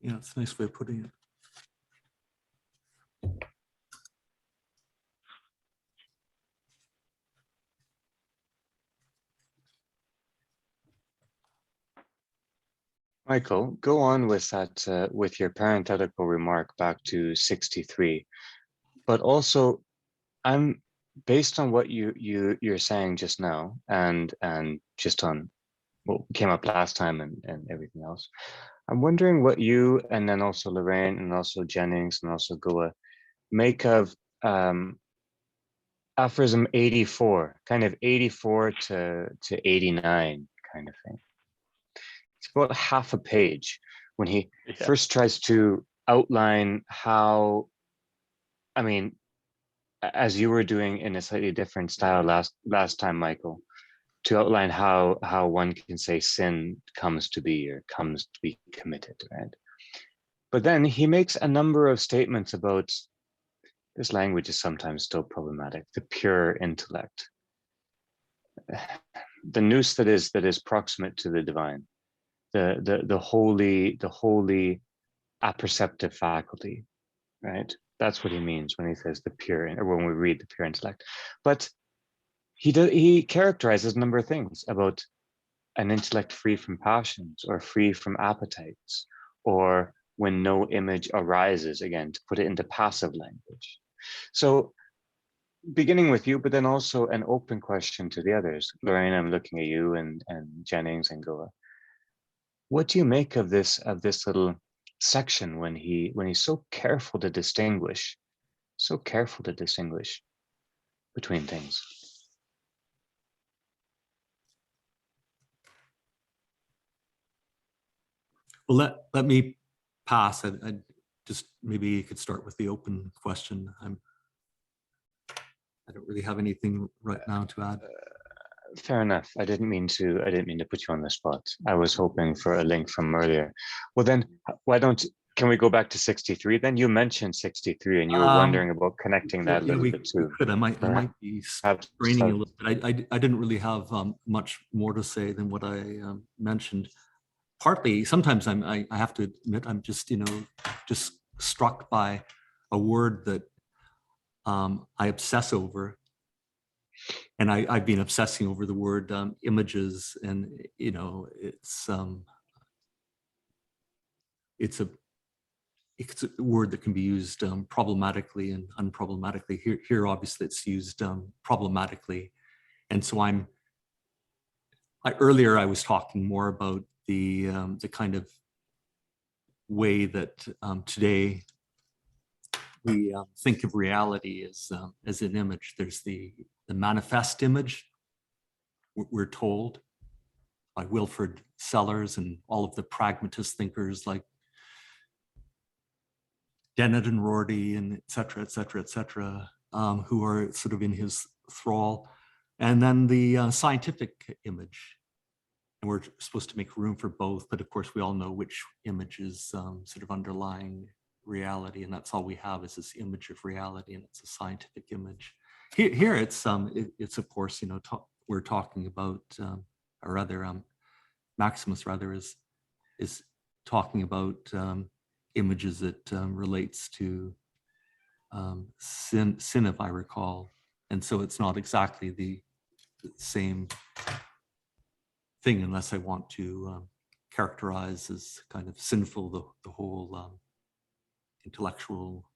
D: Yeah, it's a nice way of putting it.
A: Michael, go on with that, with your parenthetical remark back to 63. But also, I'm based on what you're saying just now, and just on what came up last time and everything else. I'm wondering what you, and then also Lorraine, and also Jennings, and also Goa, make of aphorism 84, kind of 84 to 89 kind of thing. It's about half a page when he first tries to outline how, I mean, as you were doing in a slightly different style last time, Michael, to outline how one can say sin comes to be or comes to be committed, right? But then he makes a number of statements about, this language is sometimes still problematic, the pure intellect, the nous that is proximate to the divine, the holy apperceptive faculty, right? That's what he means when he says the pure, or when we read the pure intellect. But he characterizes a number of things about an intellect free from passions or free from appetites, or when no image arises, again, to put it into passive language. So beginning with you, but then also an open question to the others. Lorraine, I'm looking at you, and Jennings and Goa. What do you make of this little section when he's so careful to distinguish between things?
D: Well, let me pass. I just, maybe you could start with the open question. I don't really have anything right now to add.
A: Fair enough. I didn't mean to put you on the spot. I was hoping for a link from earlier. Well, then can we go back to 63 then? You mentioned 63 and you were wondering about connecting that a little bit too.
D: I might be straining a little bit. I didn't really have much more to say than what I mentioned. Partly, sometimes I have to admit, I'm just struck by a word that I obsess over. And I've been obsessing over the word images, and it's a word that can be used problematically and unproblematically. Here, obviously, it's used problematically, and so earlier I was talking more about the kind of way that today we think of reality as an image. There's the manifest image, we're told, by Wilfrid Sellars and all of the pragmatist thinkers like Dennett and Rorty and et cetera, who are sort of in his thrall. And then the scientific image. And we're supposed to make room for both, but of course we all know which image is sort of underlying reality, and that's all we have is this image of reality, and it's a scientific image. Here it's of course, we're talking about, or rather, Maximus rather is talking about images that relates to sin, if I recall. And so it's not exactly the same thing unless I want to characterize as kind of sinful the whole intellectual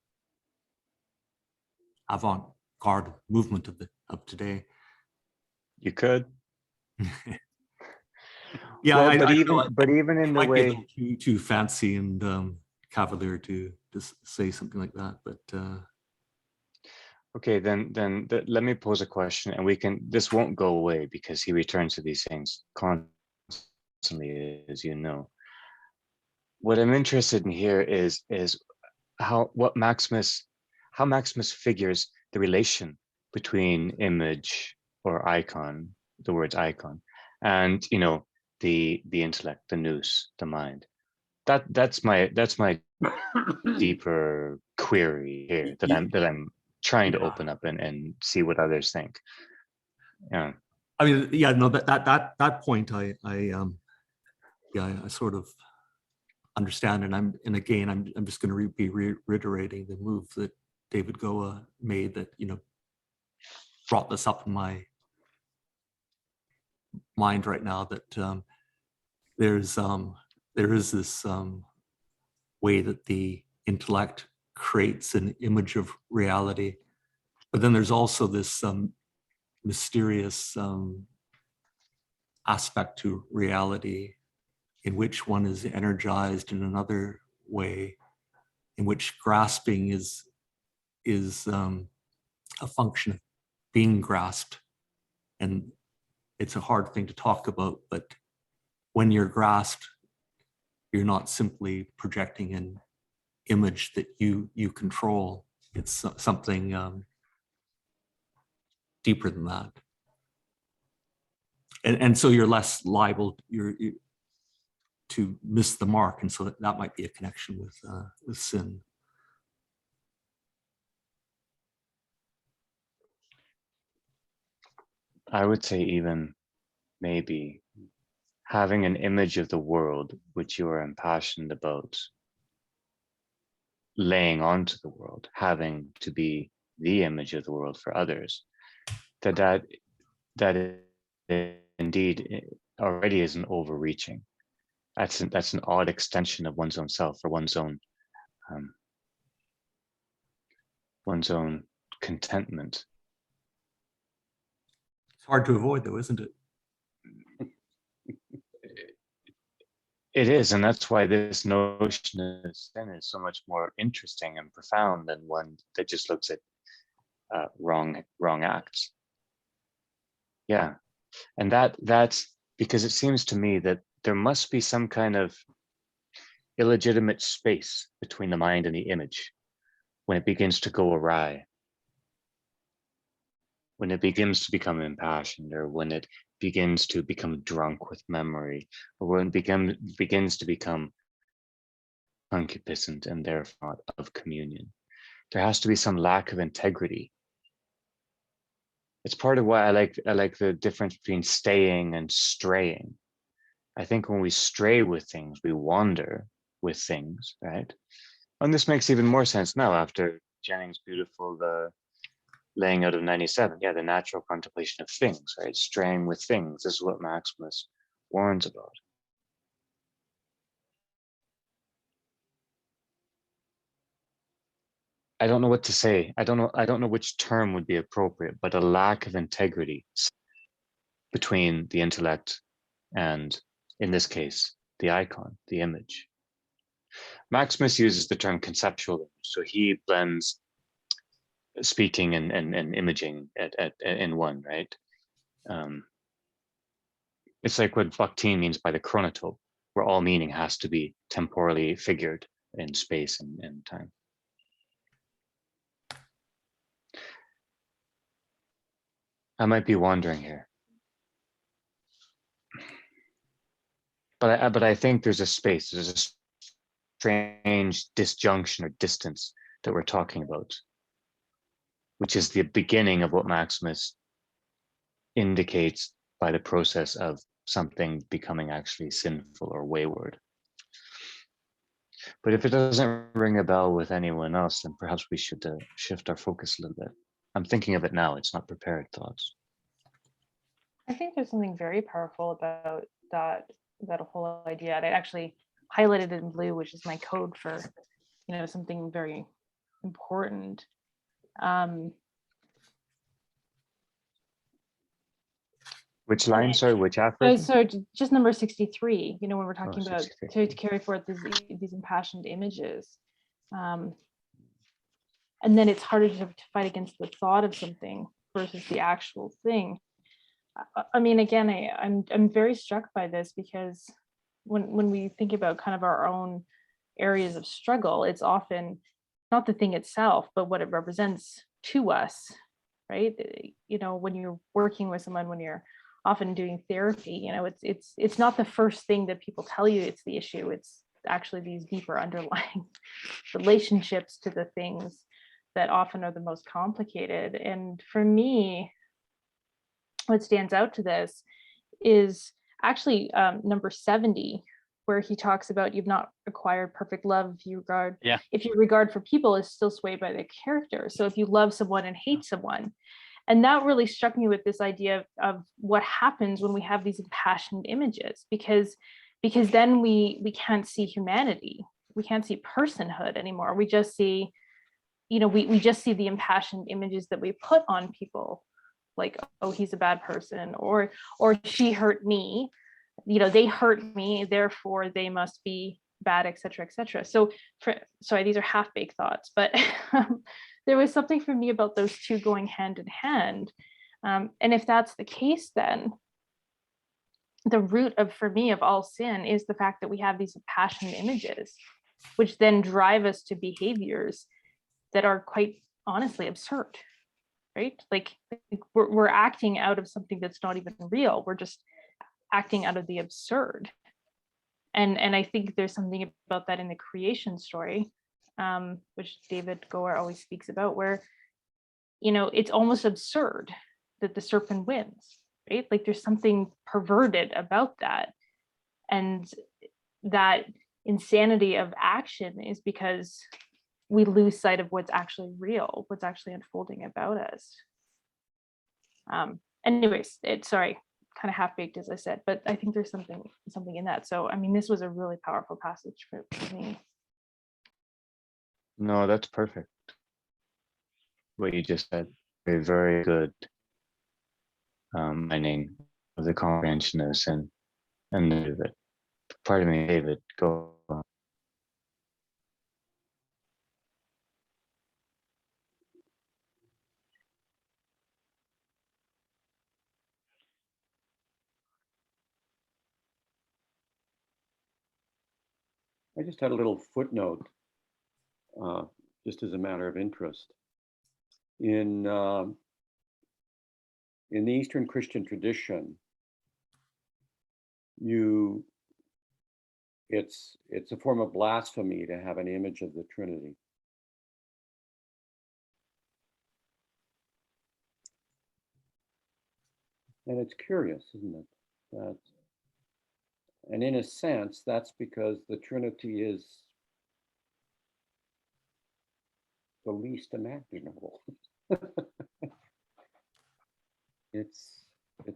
D: avant-garde movement of today.
A: You could.
D: Yeah,
A: well,
D: I
A: but
D: know
A: even in
D: it
A: the
D: might be a
A: way,
D: little too fancy and cavalier to say something like that, but
A: okay, then let me pose a question, and this won't go away because he returns to these things constantly, as you know. What I'm interested in here is how Maximus figures the relation between image or icon, the words icon, and the intellect, the nous, the mind. That's my deeper query here that I'm trying to open up and see what others think. Yeah.
D: I mean, yeah, no, that point I sort of understand, and again I'm just going to be reiterating the move that David Goa made that brought this up in my mind right now, that there is this way that the intellect creates an image of reality, but then there's also this mysterious aspect to reality in which one is energized in another way, in which grasping is a function of being grasped. And it's a hard thing to talk about, but when you're grasped, you're not simply projecting an image that you control. It's something deeper than that. And so you're less liable to miss the mark, and so that might be a connection with sin.
A: I would say even maybe having an image of the world which you are impassioned about laying onto the world, having to be the image of the world for others, that indeed already is an overreaching. That's an odd extension of one's own self, or one's own contentment.
D: It's hard to avoid, though, isn't it?
A: It is, and that's why this notion of sin is so much more interesting and profound than one that just looks at wrong acts. Yeah, and that's because it seems to me that there must be some kind of illegitimate space between the mind and the image when it begins to go awry, when it begins to become impassioned, or when it begins to become drunk with memory, or when it begins to become concupiscent and therefore not of communion. There has to be some lack of integrity. It's part of why I like the difference between staying and straying. I think when we stray with things, we wander with things, right? And this makes even more sense now after Jennings' beautiful laying out of 97. Yeah, the natural contemplation of things, right? Straying with things. This is what Maximus warns about. I don't know what to say. I don't know which term would be appropriate, but a lack of integrity between the intellect and, in this case, the icon, the image. Maximus uses the term conceptual image, so he blends speaking and imaging in one, right? It's like what Bakhtin means by the chronotope, where all meaning has to be temporally figured in space and time. I might be wandering here, but I think there's a space, there's a strange disjunction or distance that we're talking about, which is the beginning of what Maximus indicates by the process of something becoming actually sinful or wayward. But if it doesn't ring a bell with anyone else, then perhaps we should shift our focus a little bit. I'm thinking of it now. It's not prepared thoughts.
E: I think there's something very powerful about that whole idea. And I actually highlighted it in blue, which is my code for, something very important.
A: Which line, sorry, which after?
E: So just number 63, when we're talking about
A: 63.
E: to carry forth these impassioned images. And then it's harder to fight against the thought of something versus the actual thing. I mean, again, I'm very struck by this because when we think about kind of our own areas of struggle, it's often not the thing itself, but what it represents to us, right? When you're working with someone, when you're often doing therapy, it's not the first thing that people tell you it's the issue. It's actually these deeper underlying relationships to the things that often are the most complicated. And for me, what stands out to this is actually number 70, where he talks about you've not acquired perfect love if your regard for people is still swayed by their character. So if you love someone and hate someone. And that really struck me with this idea of what happens when we have these impassioned images, because then we can't see humanity. We can't see personhood anymore. We just see, we just see the impassioned images that we put on people, like, oh, he's a bad person, or she hurt me, they hurt me, therefore they must be bad, etc., etc. So sorry, these are half-baked thoughts, but there was something for me about those two going hand in hand. And if that's the case, then the root for me of all sin is the fact that we have these impassioned images, which then drive us to behaviors that are quite honestly absurd, right? Like we're acting out of something that's not even real. We're just acting out of the absurd. And I think there's something about that in the creation story, which David Gower always speaks about, where, it's almost absurd that the serpent wins, right? Like there's something perverted about that. And that insanity of action is because we lose sight of what's actually real, what's actually unfolding about us. Anyways, sorry, kind of half-baked, as I said, but I think there's something in that. So I mean, this was a really powerful passage for me.
A: No, that's perfect. What you just said, a very good mining of the comprehension of sin. And David, pardon me, David, go on.
B: I just had a little footnote, just as a matter of interest. In the Eastern Christian tradition, it's a form of blasphemy to have an image of the Trinity. And it's curious, isn't it? And in a sense, that's because the Trinity is the least imaginable. It's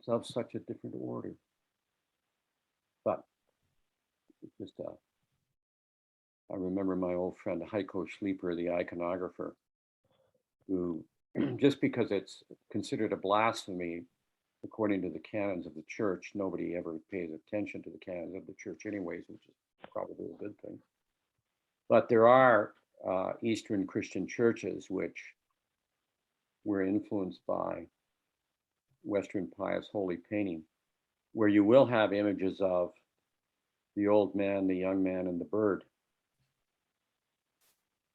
B: of such a different order. But just I remember my old friend Heiko Schlieper, the iconographer, who just because it's considered a blasphemy according to the canons of the church, nobody ever pays attention to the canons of the church anyways, which is probably a good thing. But there are Eastern Christian churches which were influenced by Western pious holy painting, where you will have images of the old man, the young man, and the bird.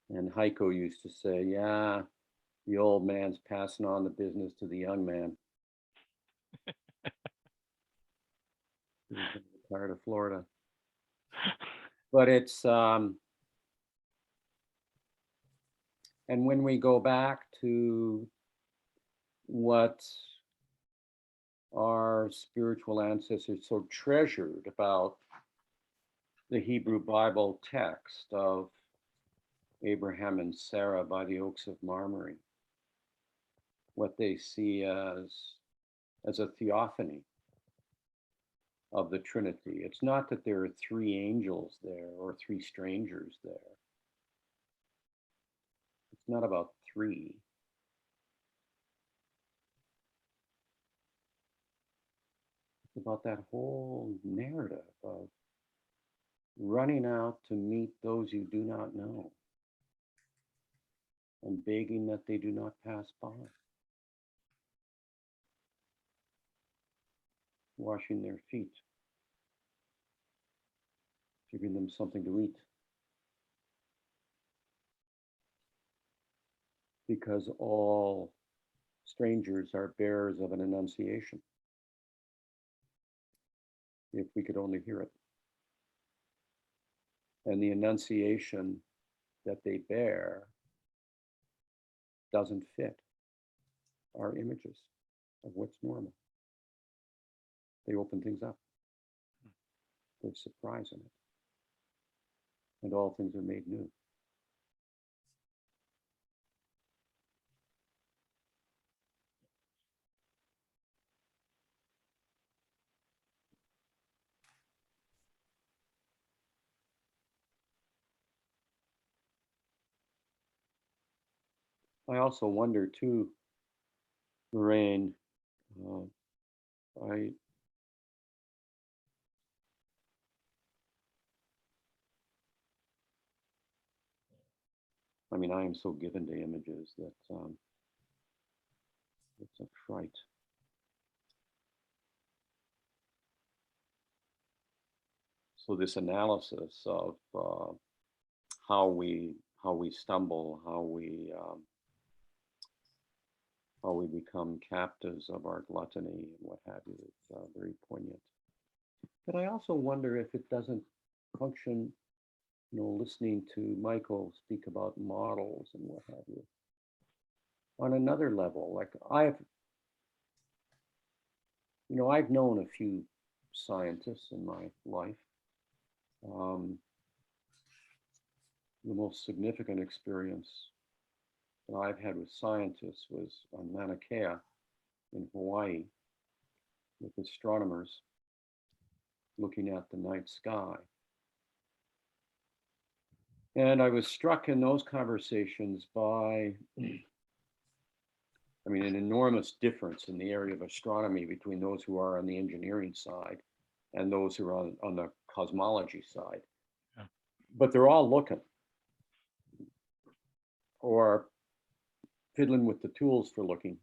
B: And Heiko used to say, yeah, the old man's passing on the business to the young man. Part of Florida. But it's, and when we go back to what our spiritual ancestors so treasured about the Hebrew Bible text of Abraham and Sarah by the Oaks of Marmary, what they see as a theophany of the Trinity. It's not that there are three angels there or three strangers there. It's not about three. It's about that whole narrative of running out to meet those you do not know and begging that they do not pass by. Washing their feet, giving them something to eat. Because all strangers are bearers of an annunciation. If we could only hear it. And the annunciation that they bear doesn't fit our images of what's normal. They open things up. There's surprise in it. And all things are made new. I also wonder too, Lorraine, I mean, I am so given to images that it's a fright. So this analysis of how we stumble, how we become captives of our gluttony and what have you, is very poignant. But I also wonder if it doesn't function, you know, listening to Michael speak about models and what have you, on another level. Like I've known a few scientists in my life. The most significant experience that I've had with scientists was on Mauna Kea in Hawaii with astronomers looking at the night sky. And I was struck in those conversations by, I mean, an enormous difference in the area of astronomy between those who are on the engineering side and those who are on the cosmology side. Yeah. But they're all looking or fiddling with the tools for looking.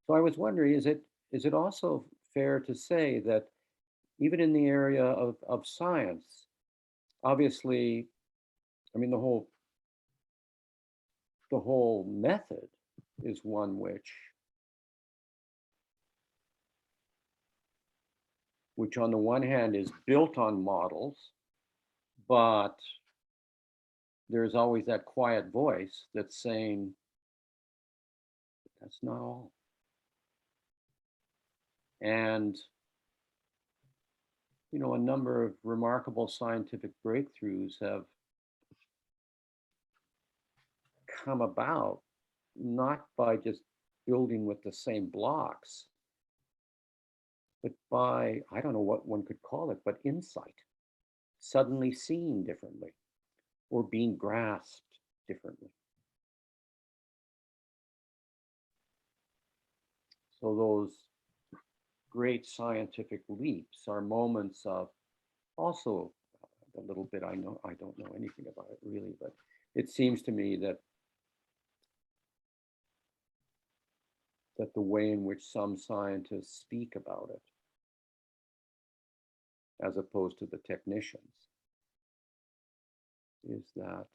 B: So I was wondering, is it also fair to say that even in the area of science, obviously, I mean, the whole method is one which on the one hand is built on models, but there's always that quiet voice that's saying, that's not all. And, you know, a number of remarkable scientific breakthroughs have come about, not by just building with the same blocks, but by, I don't know what one could call it, but insight, suddenly seeing differently or being grasped differently. So those great scientific leaps are moments of also a little bit, I don't know anything about it really, but it seems to me that the way in which some scientists speak about it, as opposed to the technicians, is that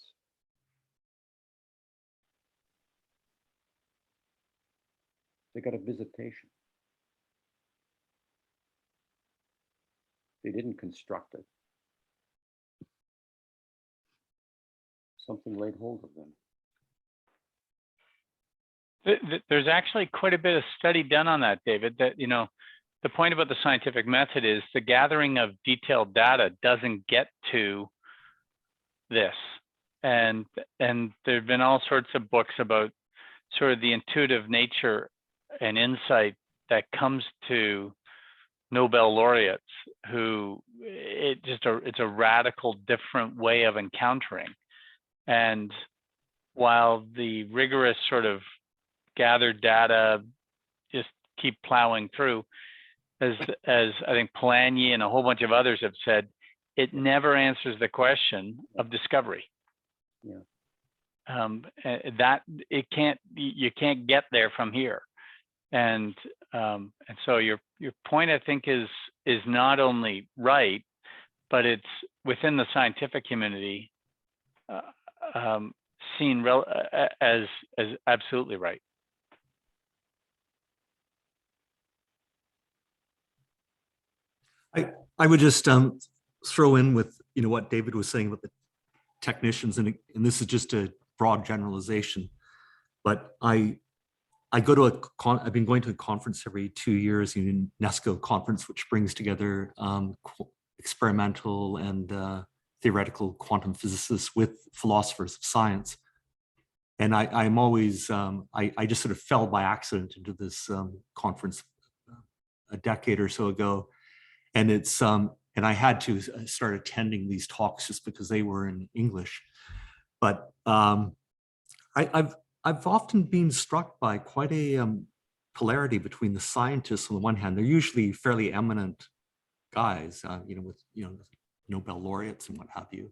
B: they got a visitation. They didn't construct it. Something laid hold of them.
C: There's actually quite a bit of study done on that, David, that, you know, the point about the scientific method is the gathering of detailed data doesn't get to this. And there have been all sorts of books about sort of the intuitive nature and insight that comes to Nobel laureates who it's a radical different way of encountering. And while the rigorous sort of gathered data just keep plowing through, as I think Polanyi and a whole bunch of others have said, it never answers the question of discovery.
B: Yeah.
C: That you can't get there from here. And so your point, I think, is not only right, but it's within the scientific community seen as absolutely right.
D: I would just throw in with what David was saying about the technicians, and this is just a broad generalization, but I've been going to a conference every 2 years, a UNESCO conference, which brings together experimental and theoretical quantum physicists with philosophers of science. And I'm always, I just sort of fell by accident into this conference a decade or so ago. And and I had to start attending these talks just because they were in English. But I've often been struck by quite a polarity between the scientists on the one hand. They're usually fairly eminent guys, with Nobel laureates and what have you,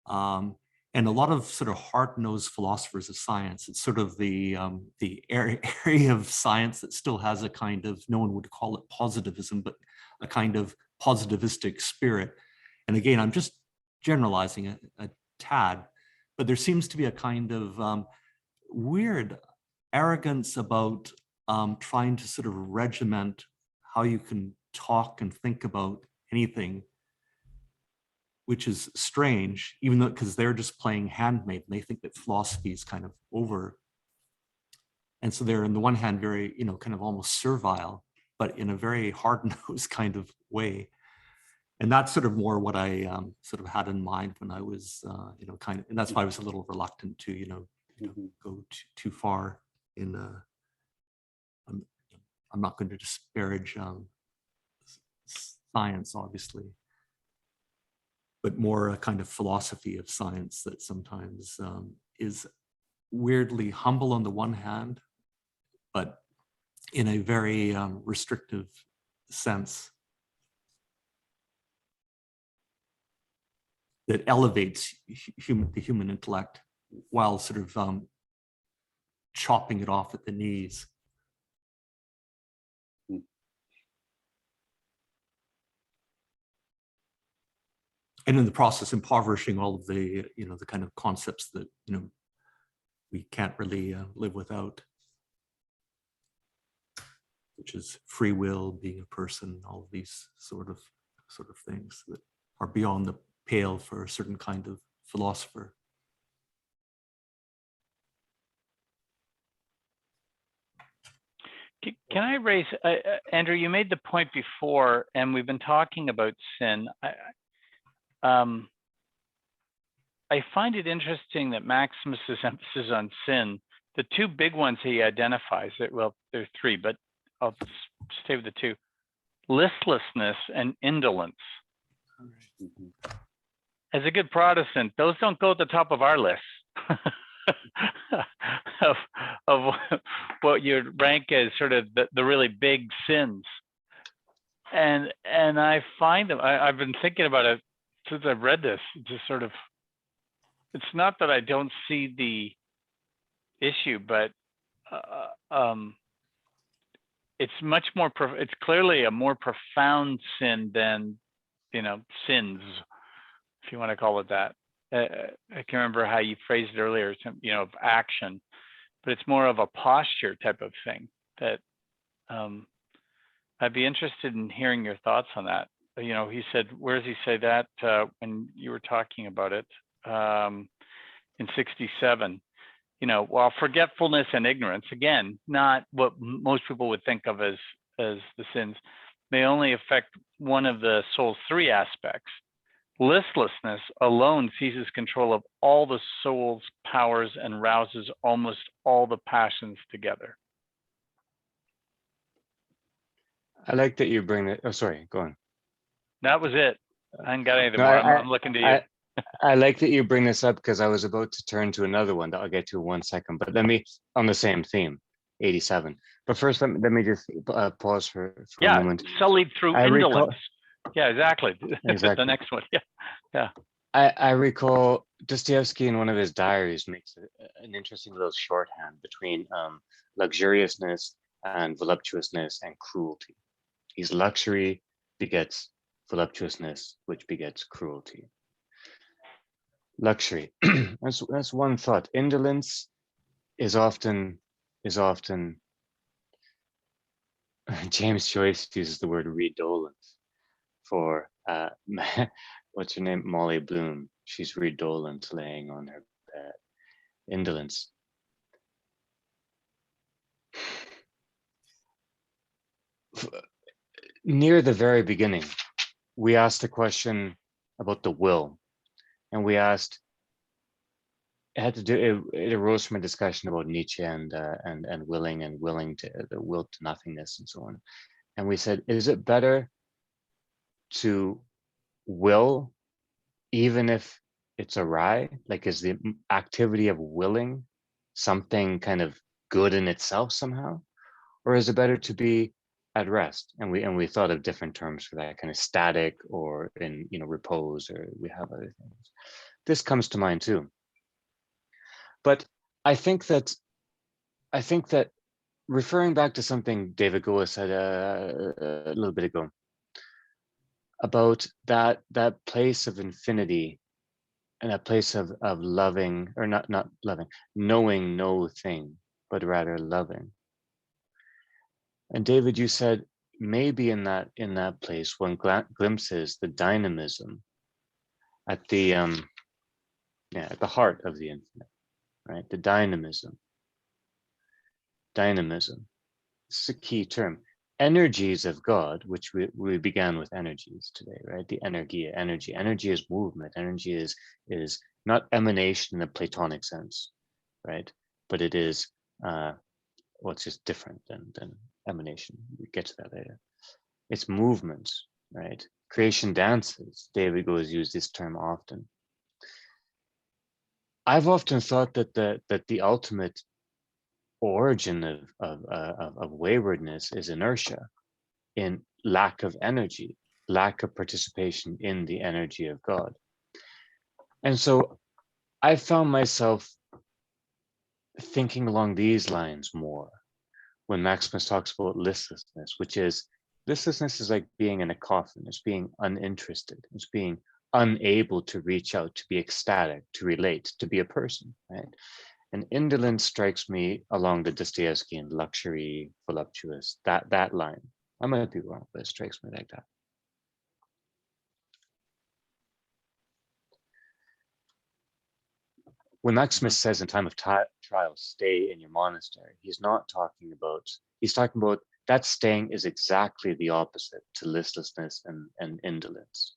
D: and a lot of sort of hard-nosed philosophers of science. It's sort of the area of science that still has a kind of, no one would call it positivism, but a kind of positivistic spirit. And again, I'm just generalizing a tad, but there seems to be a kind of weird arrogance about trying to sort of regiment how you can talk and think about anything, which is strange, even though, because they're just playing handmaid and they think that philosophy is kind of over. And so they're on the one hand very, kind of almost servile, but in a very hard-nosed kind of way. And that's sort of more what I sort of had in mind when I was, kind of, and that's why I was a little reluctant to, go too far in. I'm not going to disparage science, obviously, but more a kind of philosophy of science that sometimes is weirdly humble on the one hand, but in a very restrictive sense that elevates the human intellect while sort of chopping it off at the knees. And in the process, impoverishing all of the, the kind of concepts that, we can't really live without, which is free will, being a person, all of these sort of things that are beyond the pale for a certain kind of philosopher.
C: Can I raise, Andrew, you made the point before, and we've been talking about sin. I find it interesting that Maximus's emphasis on sin, the two big ones he identifies, well, there are three, but I'll stay with the two: listlessness and indolence. As a good Protestant, those don't go at the top of our list of what you'd rank as sort of the really big sins. And I find them, I've been thinking about it since I've read this, just sort of, it's not that I don't see the issue, but it's much more, it's clearly a more profound sin than, sins, if you want to call it that. I can remember how you phrased it earlier, of action, but it's more of a posture type of thing that I'd be interested in hearing your thoughts on that. He said, where does he say that when you were talking about it in 67? While forgetfulness and ignorance, again, not what most people would think of as as the sins, may only affect one of the soul's three aspects. Listlessness alone seizes control of all the soul's powers and rouses almost all the passions together.
A: I like that you bring it. Oh, sorry, go on.
C: That was it. I ain't got anything
A: No,
C: more. I'm looking to you.
A: I like that you bring this up because I was about to turn to another one that I'll get to in 1 second, but let me, on the same theme, 87. But first, let me just pause for a moment.
C: Sullied through
A: I
C: indolence.
A: recall-
C: Yeah, exactly.
A: Exactly.
C: The next one. Yeah.
A: I recall Dostoevsky in one of his diaries makes an interesting little shorthand between luxuriousness and voluptuousness and cruelty. He's luxury begets voluptuousness, which begets cruelty. Luxury. that's one thought. Indolence is often James Joyce uses the word redolent for what's her name? Molly Bloom. She's redolent laying on her bed. Indolence. Near the very beginning, we asked a question about the will, and we asked, it arose from a discussion about Nietzsche and willing to the will to nothingness and so on. And we said, is it better to will even if it's awry? Like, is the activity of willing something kind of good in itself somehow? Or is it better to be at rest? And we thought of different terms for that, kind of static or in repose, or we have other things. This comes to mind too. But I think that referring back to something David Goa said a little bit ago about that place of infinity and a place of loving, or not loving, knowing no thing, but rather loving. And David, you said maybe in that place one glimpses the dynamism at the heart of the infinite, right? The dynamism. This is a key term. Energies of God, which we began with energies today, right? The energia, energy. Energy is movement. Energy is not emanation in the Platonic sense, right? But it is what's just different than emanation. We get to that later. It's movement, right? Creation dances. David Goes used this term often. I've often thought that the ultimate origin of waywardness is inertia, in lack of energy, lack of participation in the energy of God. And so I found myself thinking along these lines more when Maximus talks about listlessness, which is like being in a coffin. It's being uninterested. It's being unable to reach out, to be ecstatic, to relate, to be a person, right? And indolence strikes me along the Dostoevskian luxury, voluptuous, that line. I might be wrong, but it strikes me like that. When Maximus says in time of trial, stay in your monastery, he's talking about that staying is exactly the opposite to listlessness and indolence.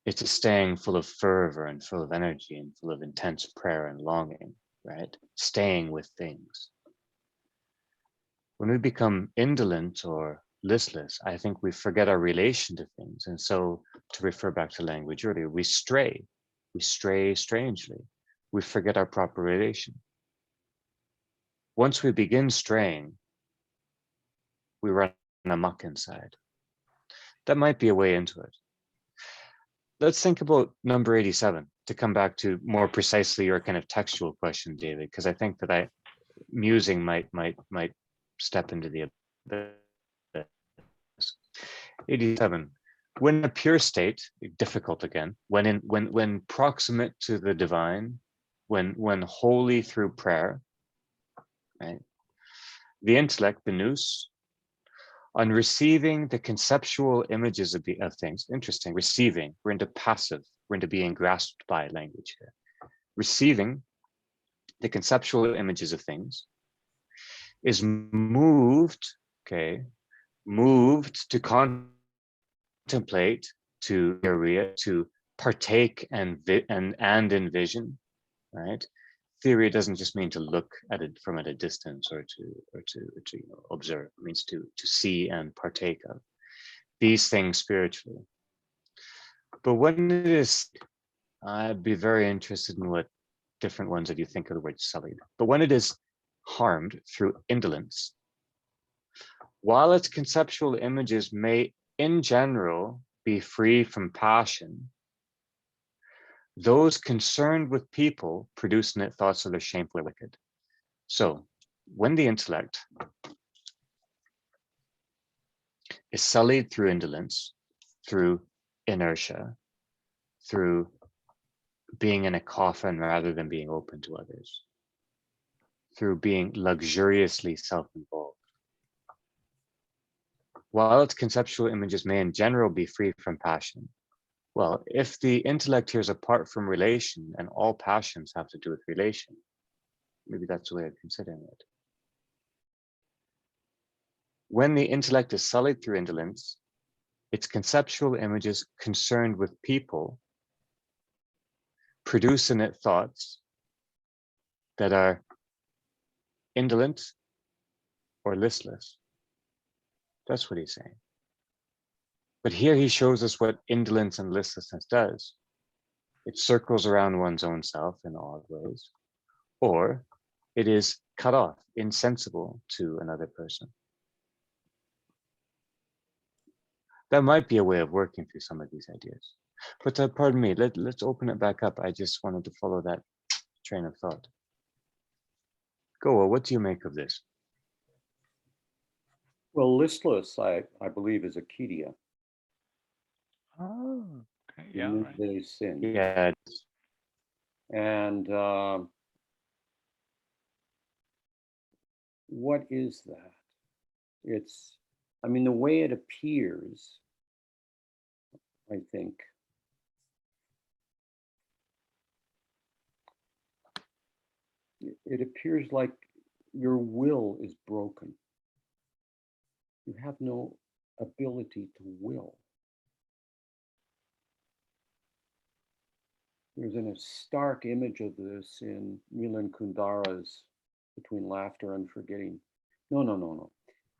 A: It's a staying full of fervor and full of energy and full of intense prayer and longing, right? Staying with things. When we become indolent or listless, I think we forget our relation to things. And so, to refer back to language earlier, we stray strangely. We forget our proper relation. Once we begin straying, we run amok inside. That might be a way into it. Let's think about number 87 to come back to more precisely your kind of textual question, David, because I think that musing might step into the abyss. 87. When in a pure state, difficult again, when proximate to the divine, when holy through prayer, right? The intellect, the nous, on receiving the conceptual images of things. Interesting, receiving. We're into passive. We're into being grasped by language here. Receiving the conceptual images of things is moved, okay, moved to contemplate, to area, to partake and envision, right? Theory doesn't just mean to look at it from at a distance or to observe. It means to see and partake of these things spiritually. But when it is, I'd be very interested in what different ones that you think of the word sullied. But when it is harmed through indolence, while its conceptual images may in general be free from passion, those concerned with people produce in it thoughts that are shameful or wicked. So when the intellect is sullied through indolence, through inertia, through being in a coffin rather than being open to others, through being luxuriously self-involved, while its conceptual images may in general be free from passion, well, if the intellect here is apart from relation and all passions have to do with relation, maybe that's the way of considering it. When the intellect is sullied through indolence, its conceptual images concerned with people produce in it thoughts that are indolent or listless. That's what he's saying. But here he shows us what indolence and listlessness does. It circles around one's own self in odd ways, or it is cut off, insensible to another person. That might be a way of working through some of these ideas. But pardon me, let's open it back up. I just wanted to follow that train of thought. Goa, what do you make of this?
B: Well, listless, I believe, is a kidia.
C: Oh, okay. Yeah. Right.
B: They sin.
A: Yeah.
B: And what is that? It's, I mean, the way it appears, I think, it appears like your will is broken. You have no ability to will. There's a stark image of this in Milan Kundera's Between Laughter and Forgetting. No.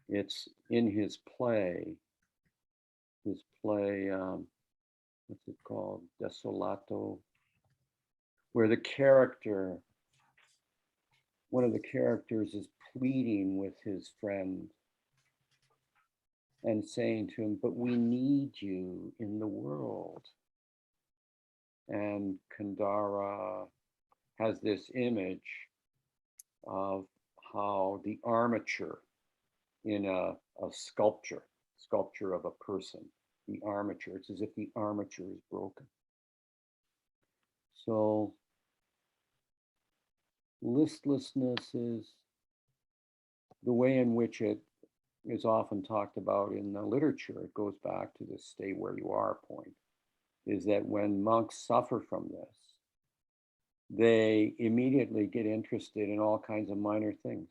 B: It's in his play. What's it called? Desolato, where the character, one of the characters is pleading with his friend and saying to him, but we need you in the world. And Kundera has this image of how the armature in a sculpture of a person, the armature, it's as if the armature is broken. So listlessness is the way in which it is often talked about in the literature. It goes back to the stay where you are point, is that when monks suffer from this, they immediately get interested in all kinds of minor things.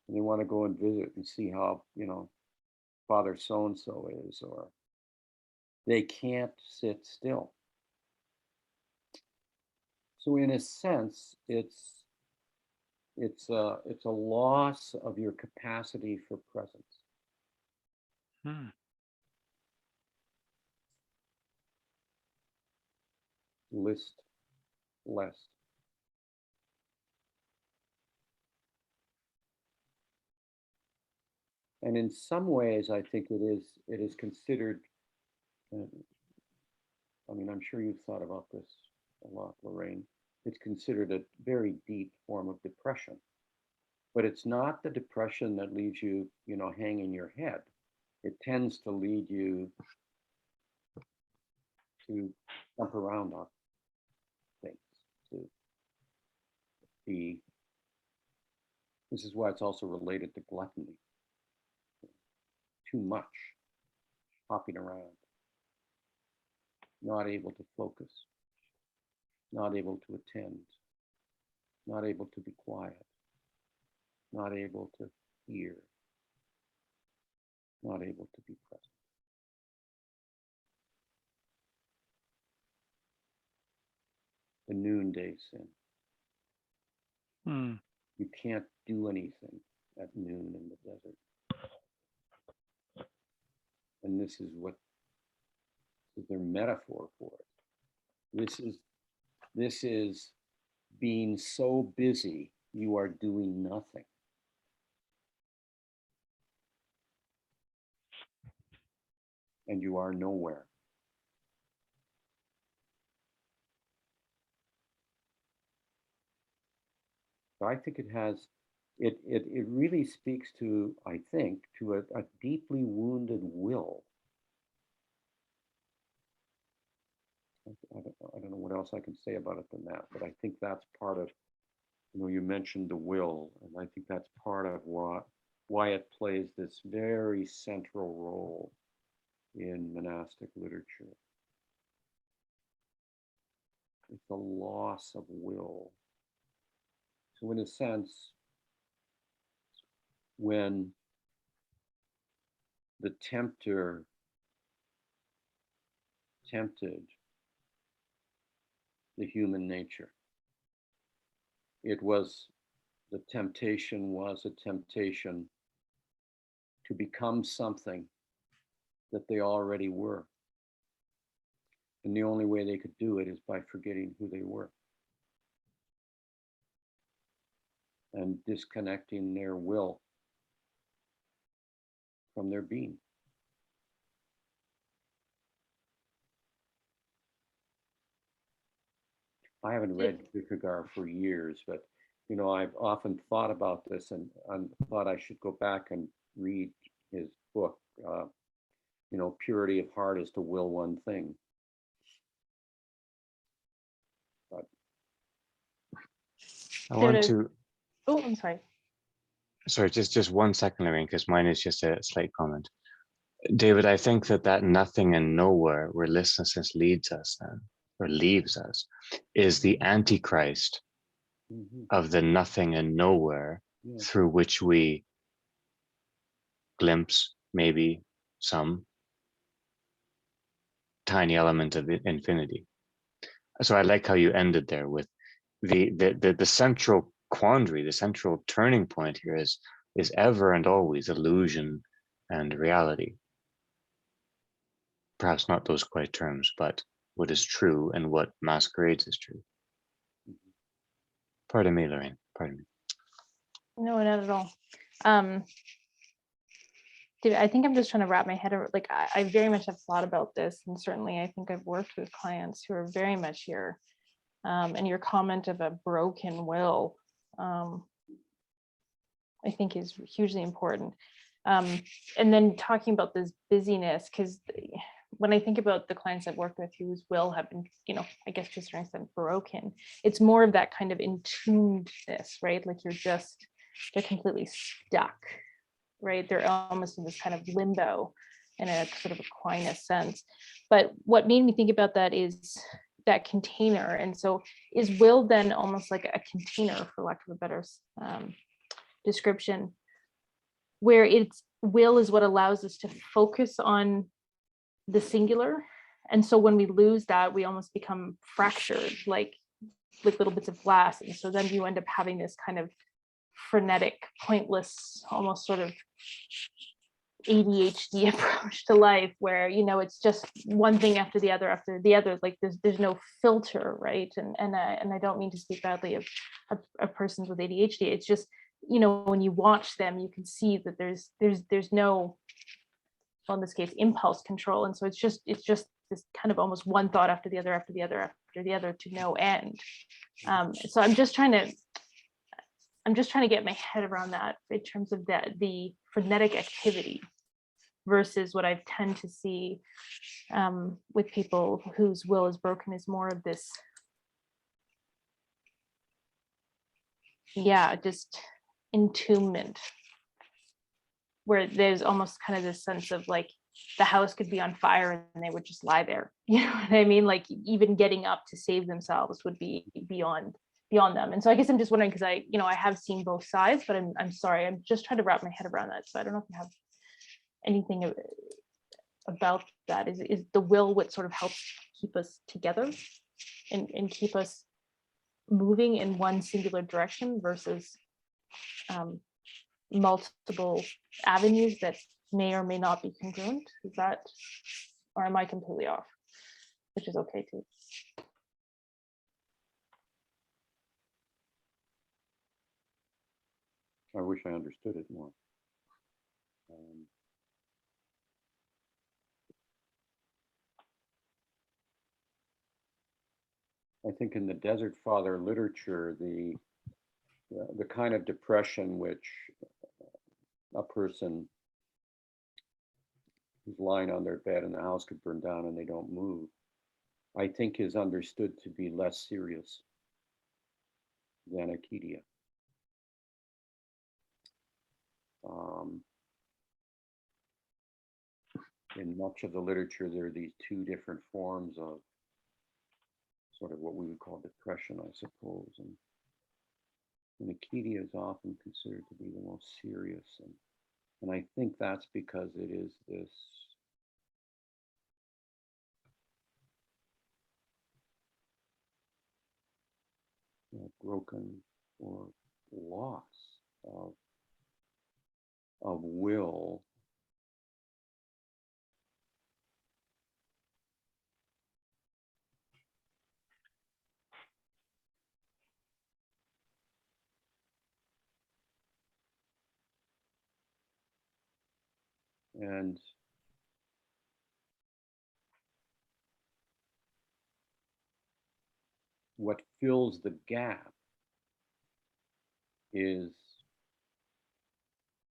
B: And they want to go and visit and see how, Father so-and-so is, or they can't sit still. So in a sense, it's a loss of your capacity for presence. Listless. And in some ways, I think it is considered, I'm sure you've thought about this a lot, Lorraine. It's considered a very deep form of depression, but it's not the depression that leaves you, hanging your head. It tends to lead you to jump around on things, to be. This is why it's also related to gluttony. Too much, hopping around, not able to focus, not able to attend, not able to be quiet, not able to hear, not able to be present. The noonday sin.
C: Hmm.
B: You can't do anything at noon in the desert. And this is what is their metaphor for it. This is being so busy you are doing nothing. And you are nowhere. So I think it really speaks to, I think, to a deeply wounded will. I don't know what else I can say about it than that, but I think that's part of, you mentioned the will, and I think that's part of why it plays this very central role in monastic literature. It's a loss of will. So in a sense, when the tempter tempted the human nature, the temptation was a temptation to become something that they already were. And the only way they could do it is by forgetting who they were and disconnecting their will from their being. I haven't read Kierkegaard for years, but I've often thought about this and thought I should go back and read his book. Purity of heart is to will one thing. But
A: I want to.
E: Oh, I'm sorry.
A: Sorry, just 1 second, Lorraine, because mine is just a slight comment. David, I think that nothing and nowhere where listlessness leads us then, or leaves us, is the antichrist of the nothing and nowhere through which we glimpse maybe some tiny element of infinity. So I like how you ended there with the central quandary, the central turning point here is ever and always illusion and reality. Perhaps not those quite terms, but what is true and what masquerades as true. Pardon me, Lorraine, pardon me.
E: No, not at all. David, I think I'm just trying to wrap my head around, like, I very much have thought about this, and certainly I think I've worked with clients who are very much here. And your comment of a broken will, I think is hugely important. And then talking about this busyness, because when I think about the clients I've worked with whose will have been, I guess to a certain extent broken, it's more of that kind of entombedness, right? Like they're completely stuck, right? They're almost in this kind of limbo in a sort of Aquinas sense. But what made me think about that is that container. And so is will then almost like a container, for lack of a better description, where it's will is what allows us to focus on the singular. And so when we lose that, we almost become fractured, like little bits of glass. And so then you end up having this kind of frenetic, pointless, almost sort of ADHD approach to life, where it's just one thing after the other, like there's no filter, right? And I don't mean to speak badly of persons with ADHD. It's just, when you watch them, you can see that there's no, well, in this case, impulse control. And so it's just this kind of almost one thought after the other to no end. So I'm just trying to get my head around that in terms of the frenetic activity versus what I tend to see with people whose will is broken is more of this, just entombment, where there's almost kind of this sense of like the house could be on fire and they would just lie there. You know what I mean? Like even getting up to save themselves would be beyond them. And so I guess I'm just wondering, because I have seen both sides, but I'm sorry, I'm just trying to wrap my head around that. So I don't know if you have anything about that? Is the will what sort of helps keep us together and keep us moving in one singular direction versus multiple avenues that may or may not be congruent? Is that, or am I completely off? Which is okay too.
B: I wish I understood it more. I think in the Desert Father literature, the kind of depression which a person who's lying on their bed and the house could burn down and they don't move, I think is understood to be less serious than akidia. In much of the literature, there are these two different forms of sort of what we would call depression, I suppose. And akidia is often considered to be the most serious. And I think that's because it is this broken or loss of will and what fills the gap is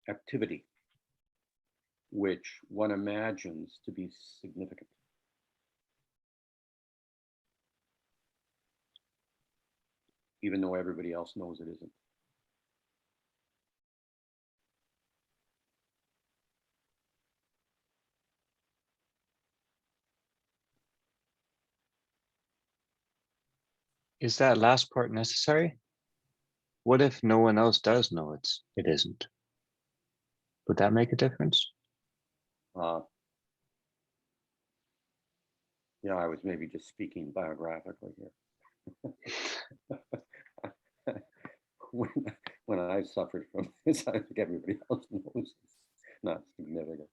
B: activity, which one imagines to be significant. Even though everybody else knows it isn't.
A: Is that last part necessary? What if no one else does know it isn't? Would that make a difference?
B: Yeah, I was maybe just speaking biographically here. when I suffered from this, I think everybody else knows it's not significant.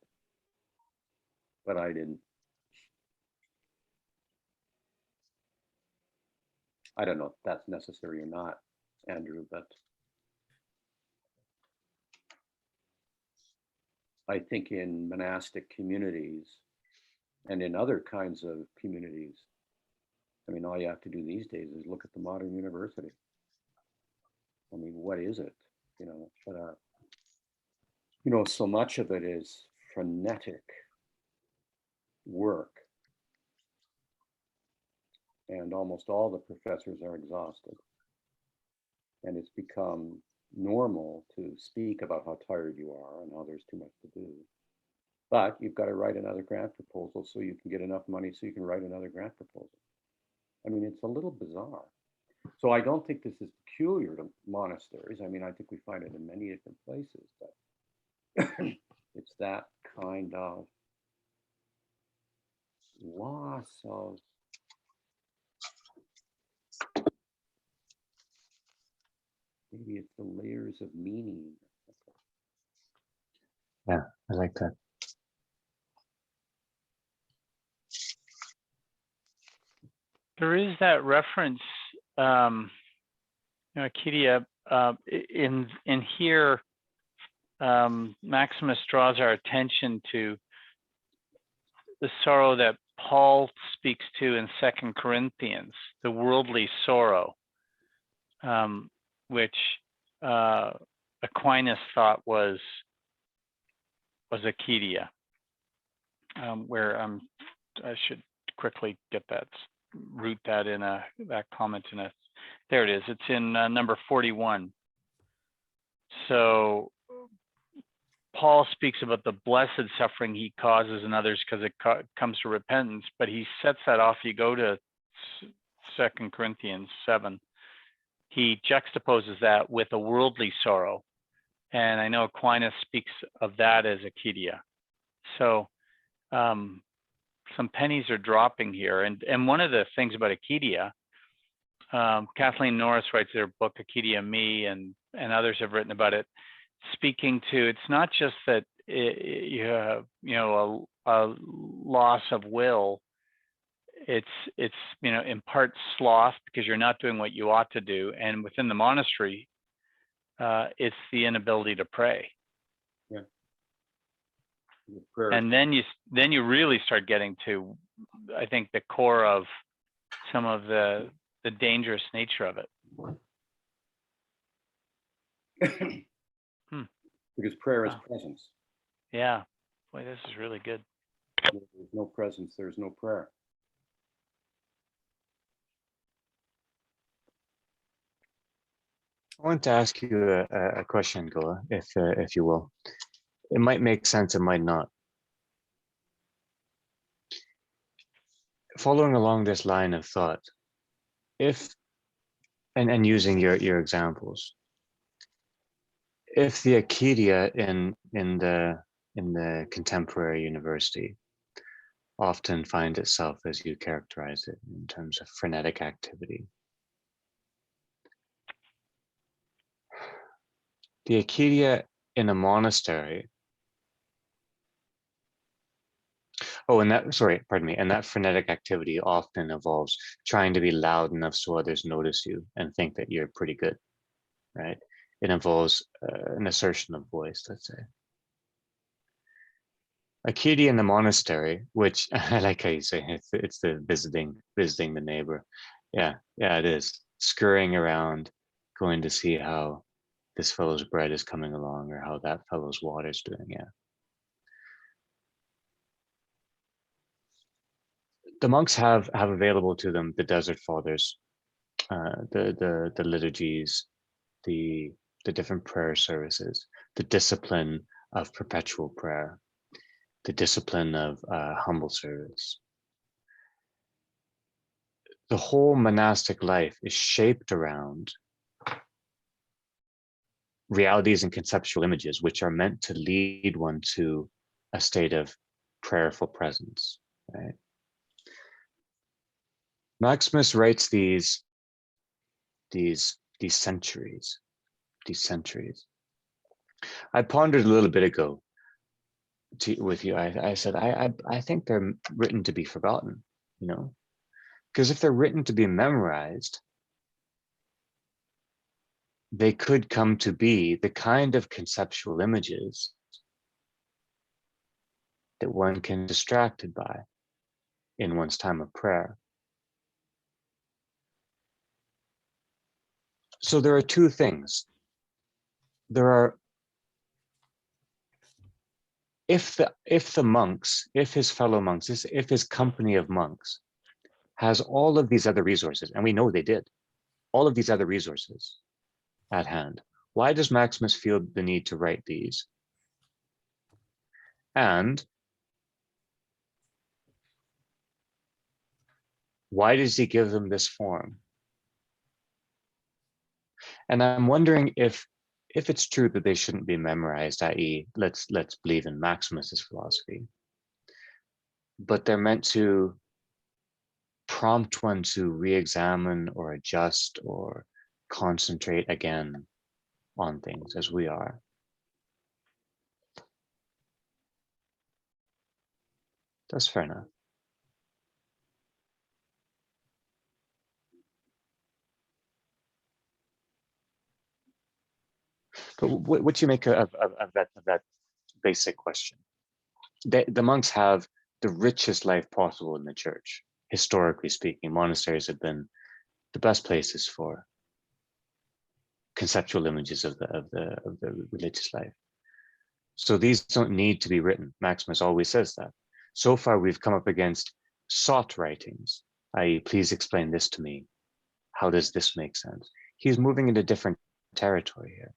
B: But I didn't. I don't know if that's necessary or not, Andrew, but I think in monastic communities and in other kinds of communities, I mean, all you have to do these days is look at the modern university. I mean, what is it? You know, but you know, so much of it is frenetic work, and almost all the professors are exhausted, and it's become normal to speak about how tired you are and how there's too much to do. But you've got to write another grant proposal so you can get enough money so you can write another grant proposal. I mean, it's a little bizarre. So I don't think this is peculiar to monasteries. I mean, I think we find it in many different places, but it's that kind of loss of maybe it's the layers of meaning.
A: Yeah, I like that.
C: There is that reference, akidia, in here. Maximus draws our attention to the sorrow that Paul speaks to in 2 Corinthians, the worldly sorrow, which Aquinas thought was akidia, where I should quickly get that, root that in that comment in a, there it is. It's in number 41. So Paul speaks about the blessed suffering he causes in others because it comes to repentance, but he sets that off. You go to 2 Corinthians 7. He juxtaposes that with a worldly sorrow. And I know Aquinas speaks of that as akidia. So some pennies are dropping here. And one of the things about Acedia, Kathleen Norris writes their book, Acedia Me, and others have written about it, speaking to, it's not just that you have, a loss of will. It's in part sloth because you're not doing what you ought to do. And within the monastery, it's the inability to pray.
B: Yeah. Prayer.
C: And then you really start getting to, I think, the core of some of the dangerous nature of it.
B: Because prayer is
C: Wow.
B: presence.
C: Yeah, boy, this is really good.
B: There's no presence, there's no prayer.
A: I want to ask you a question, Goa, if you will. It might make sense, it might not. Following along this line of thought, if and using your examples, if the Acedia in the contemporary university often finds itself, as you characterize it, in terms of frenetic activity, the Acedia in a monastery, and that frenetic activity often involves trying to be loud enough so others notice you and think that you're pretty good, right? It involves an assertion of voice, let's say. Acedia in the monastery, which I like how you say it's the visiting the neighbor. Yeah, it is. Scurrying around, going to see how this fellow's bread is coming along or how that fellow's water's doing, yeah. The monks have available to them the Desert Fathers, the liturgies, the different prayer services, the discipline of perpetual prayer, the discipline of humble service. The whole monastic life is shaped around realities and conceptual images, which are meant to lead one to a state of prayerful presence, right? Maximus writes these centuries. I pondered a little bit ago with you. I said, I think they're written to be forgotten, because if they're written to be memorized, they could come to be the kind of conceptual images that one can be distracted by in one's time of prayer. So there are two things. If his fellow monks, if his company of monks has all of these other resources, and we know they did, all of these other resources at hand, why does Maximus feel the need to write these? And why does he give them this form? And I'm wondering if it's true that they shouldn't be memorized, i.e., let's believe in Maximus's philosophy, but they're meant to prompt one to re-examine or adjust or concentrate again on things as we are. That's fair enough. But what do you make of that basic question? The monks have the richest life possible in the church. Historically speaking, monasteries have been the best places for conceptual images of the religious life. So these don't need to be written. Maximus always says that. So far, we've come up against sought writings, i.e., please explain this to me. How does this make sense? He's moving into different territory here.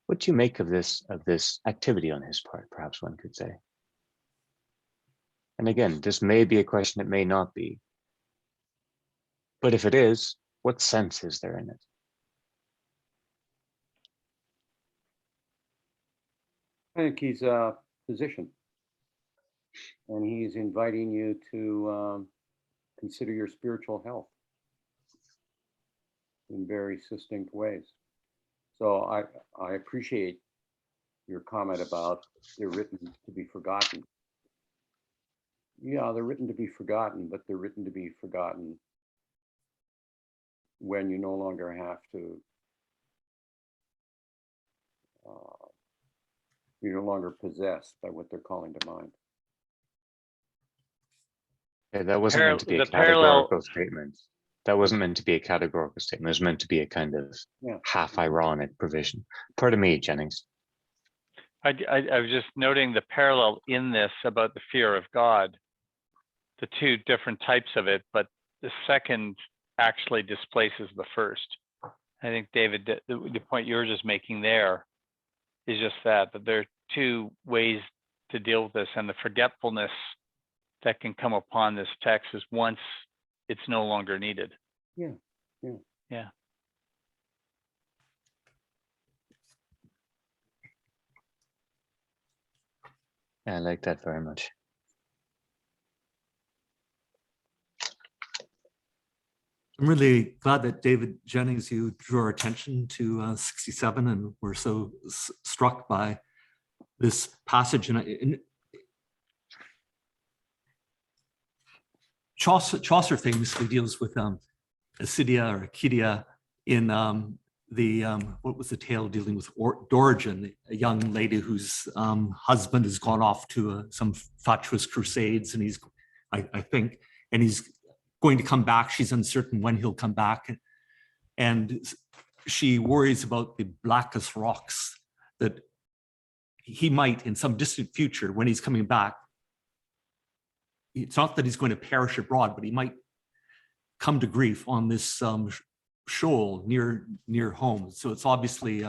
A: What do you make of this activity on his part, perhaps one could say? And again, this may be a question, it may not be. But if it is, what sense is there in it?
B: I think he's a physician, and he's inviting you to consider your spiritual health in very succinct ways. So I appreciate your comment about they're written to be forgotten. Yeah, they're written to be forgotten, but they're written to be forgotten when you no longer have to, you're no longer possessed by what they're calling to mind.
A: Yeah, that wasn't meant to be a
C: The parallel,
A: categorical statement. That wasn't meant to be a categorical statement. It was meant to be a kind of half ironic provision. Pardon me, Jennings.
C: I was just noting the parallel in this about the fear of God, the two different types of it, but the second actually displaces the first. I think, David, the point you were just making there is just that there are two ways to deal with this, and the forgetfulness that can come upon this text is once it's no longer needed.
B: Yeah.
A: Yeah, I like that very much.
D: I'm really glad that David Jennings, you drew our attention to 67, and we're so struck by this passage. And Chaucer famously deals with Accidia or Accidia in what was the tale dealing with Dorigen, a young lady whose husband has gone off to some fatuous crusades, and he's going to come back. She's uncertain when he'll come back, and she worries about the blackest rocks that he might, in some distant future, when he's coming back, it's not that he's going to perish abroad, but he might come to grief on this shoal near home. So it's obviously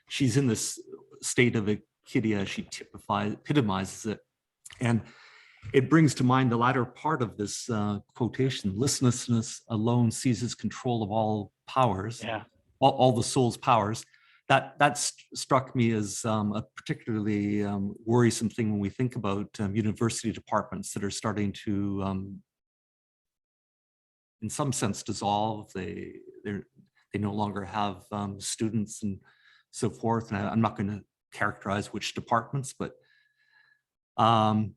D: she's in this state of Accidia. She epitomizes it, and it brings to mind the latter part of this quotation: listlessness alone seizes control of all powers, all the soul's powers. That struck me as a particularly worrisome thing when we think about university departments that are starting to, in some sense, dissolve. They no longer have students and so forth. And I'm not going to characterize which departments, but in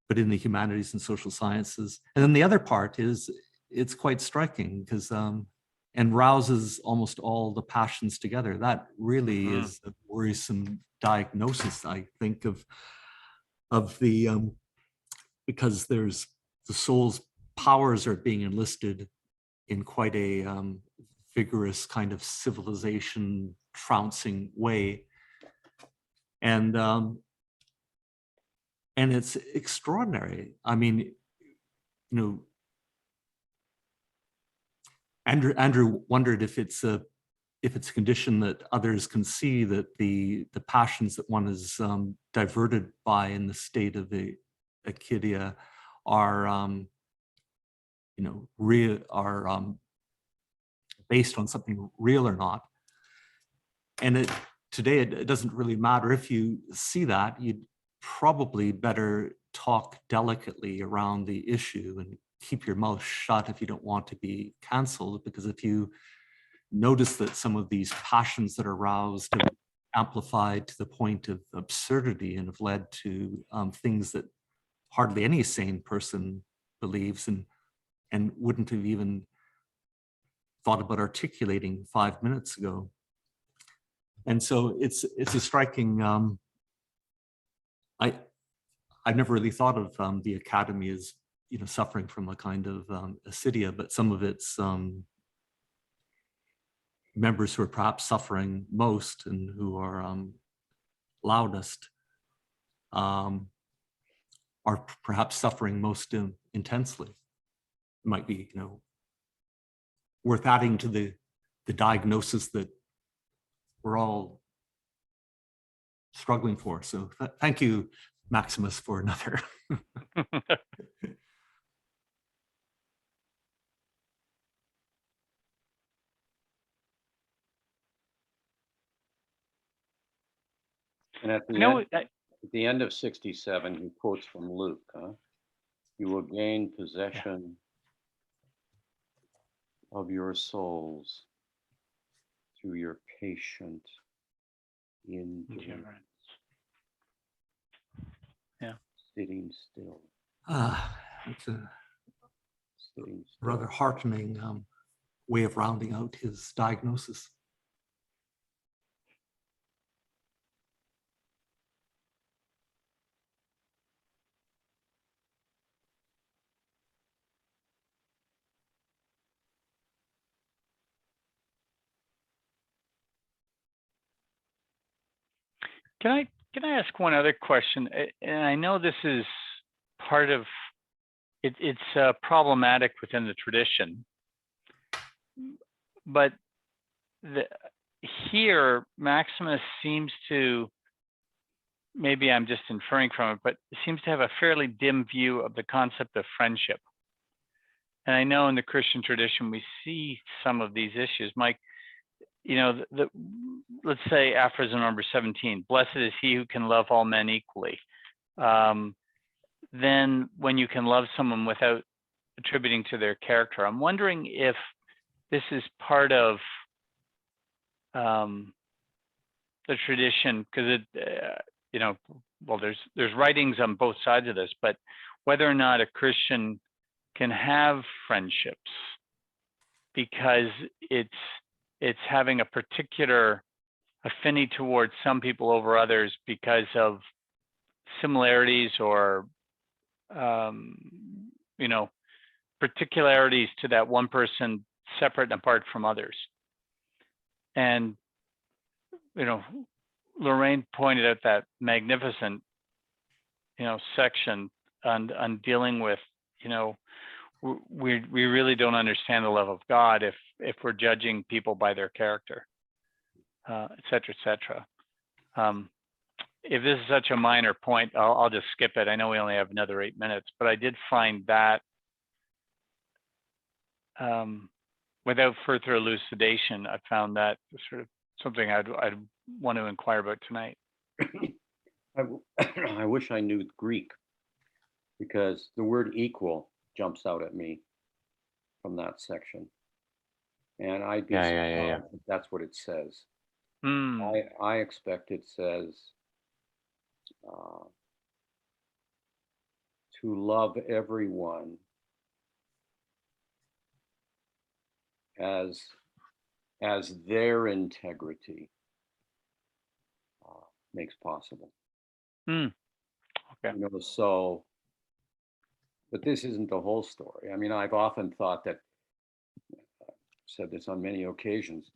D: the humanities and social sciences. And then the other part is it's quite striking because and rouses almost all the passions together. That really is a worrisome diagnosis, I think, of the because there's the soul's powers are being enlisted in quite a vigorous kind of civilization trouncing way, and it's extraordinary. I mean, Andrew wondered if it's a condition that others can see, that the passions that one is diverted by in the state of the Accidia are based on something real or not. And today it doesn't really matter if you see that. You'd probably better talk delicately around the issue and keep your mouth shut if you don't want to be canceled, because if you notice that some of these passions that are aroused have amplified to the point of absurdity and have led to things that hardly any sane person believes and wouldn't have even thought about articulating 5 minutes ago. And so it's a striking, I've never really thought of the academy as suffering from a kind of accidia, but some of its members who are perhaps suffering most and who are loudest are perhaps suffering most intensely. It might be worth adding to the diagnosis that we're all struggling for. So thank you, Maximus, for another.
B: And at the
C: No,
B: end, at the end of 67, he quotes from Luke, huh? You will gain possession of your souls through your patient endurance,
C: yeah.
B: sitting still,
D: It's a
B: sitting still.
D: rather heartening way of rounding out his diagnosis.
C: Can I ask one other question? And I know this is part of it, it's problematic within the tradition, but here Maximus seems to, maybe I'm just inferring from it, but seems to have a fairly dim view of the concept of friendship. And I know in the Christian tradition we see some of these issues. Mike, you know, let's say aphorism number 17, blessed is he who can love all men equally. Then when you can love someone without attributing to their character, I'm wondering if this is part of the tradition, because it, you know, well, there's writings on both sides of this, but whether or not a Christian can have friendships because it's having a particular affinity towards some people over others because of similarities or you know, particularities to that one person separate and apart from others. And you know, Lorraine pointed out that magnificent, you know, section on dealing with, you know, we really don't understand the love of God if we're judging people by their character, et cetera, et cetera. If this is such a minor point, I'll just skip it. I know we only have another 8 minutes, but I did find that without further elucidation, I found that sort of something I'd want to inquire about tonight.
B: I wish I knew Greek, because the word equal jumps out at me from that section. And I'd be surprised if that's what it says. I expect it says to love everyone as their integrity makes possible.
C: Okay.
B: You know, so, but this isn't the whole story. I mean, I've often thought that, I've said this on many occasions,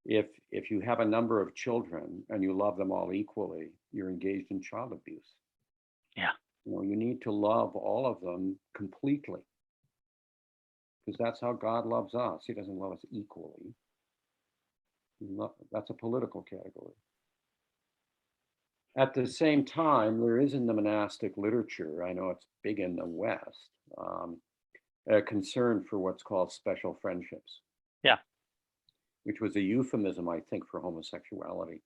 B: if you have a number of children and you love them all equally, you're engaged in child abuse.
C: Yeah.
B: You know, you need to love all of them completely, because that's how God loves us. He doesn't love us equally. That's a political category. At the same time, there is in the monastic literature, I know it's big in the West, a concern for what's called special friendships.
C: Yeah.
B: Which was a euphemism, I think, for homosexuality.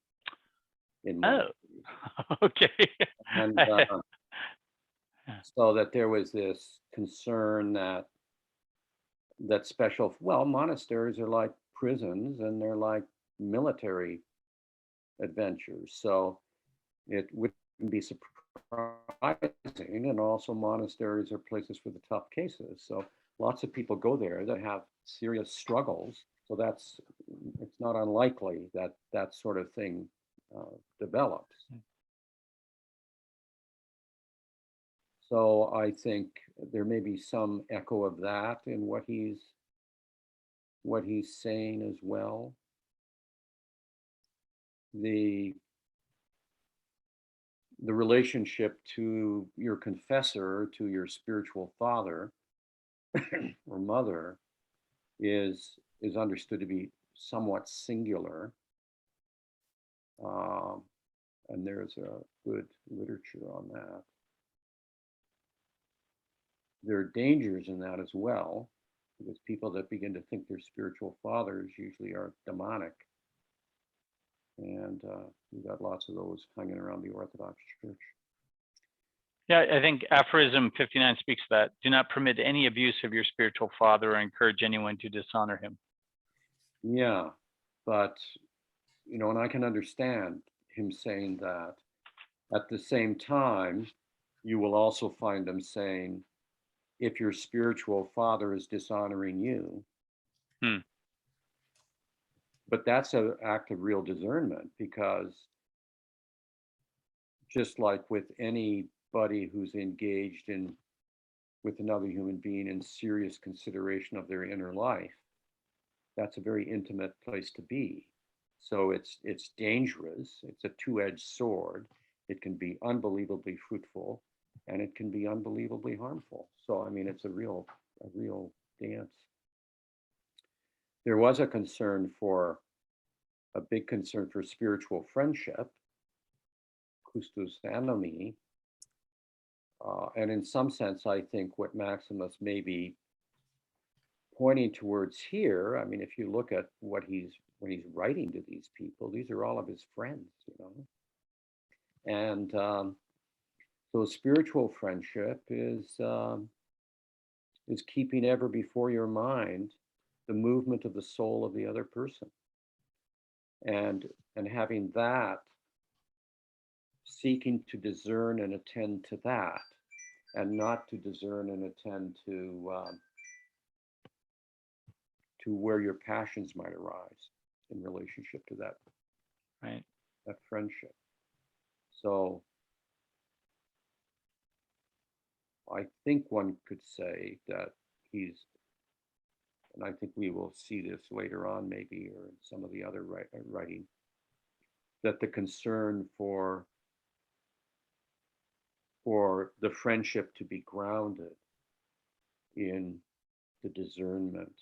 C: Okay.
B: And so that there was this concern that special, well, monasteries are like prisons and they're like military adventures. So it wouldn't be surprising. And also monasteries are places for the tough cases. So lots of people go there that have serious struggles. So it's not unlikely that that sort of thing develops. So I think there may be some echo of that in what he's saying as well. The relationship to your confessor, to your spiritual father or mother, is understood to be somewhat singular. And there's a good literature on that. There are dangers in that as well, because people that begin to think they're spiritual fathers usually are demonic. And we've got lots of those hanging around the Orthodox Church.
C: Yeah, I think aphorism 59 speaks to that. Do not permit any abuse of your spiritual father or encourage anyone to dishonor him.
B: Yeah, but, you know, and I can understand him saying that. At the same time, you will also find him saying, if your spiritual father is dishonoring you, but that's an act of real discernment, because just like with anybody who's engaged in with another human being in serious consideration of their inner life, that's a very intimate place to be. So it's dangerous. It's a two-edged sword. It can be unbelievably fruitful, and it can be unbelievably harmful. So I mean, it's a real dance. There was a big concern for spiritual friendship, Christus anomy, and in some sense, I think what Maximus may be pointing towards here, I mean, if you look at when he's writing to these people, these are all of his friends, you know. And so spiritual friendship is keeping ever before your mind the movement of the soul of the other person, and having that, seeking to discern and attend to that, and not to discern and attend to where your passions might arise in relationship to that,
C: Right.
B: that friendship. So I think one could say that he's, and I think we will see this later on maybe, or in some of the other writing, that the concern for the friendship to be grounded in the discernment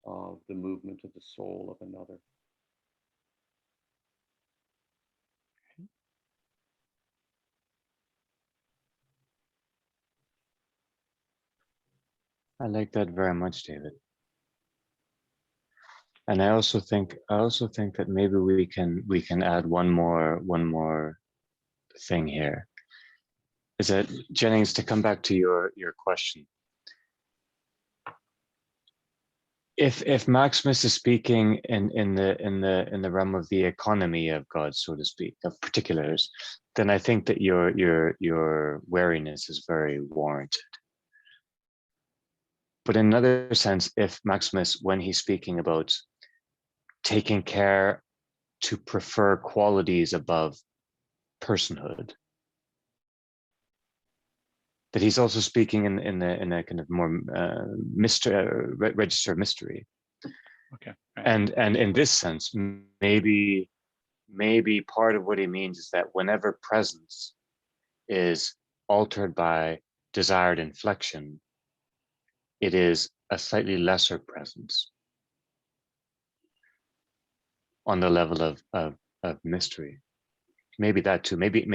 B: of the movement of the soul of another.
A: I like that very much, David. And I also think that maybe we can add one more thing here. Is that, Jennings, to come back to your question. If Maximus is speaking in the realm of the economy of God, so to speak, of particulars, then I think that your wariness is very warranted. But in another sense, if Maximus, when he's speaking about taking care to prefer qualities above personhood, that he's also speaking in a kind of more register of mystery.
C: Okay. Right.
A: And in this sense, maybe part of what he means is that whenever presence is altered by desired inflection, it is a slightly lesser presence on the level of mystery. Maybe that too. Maybe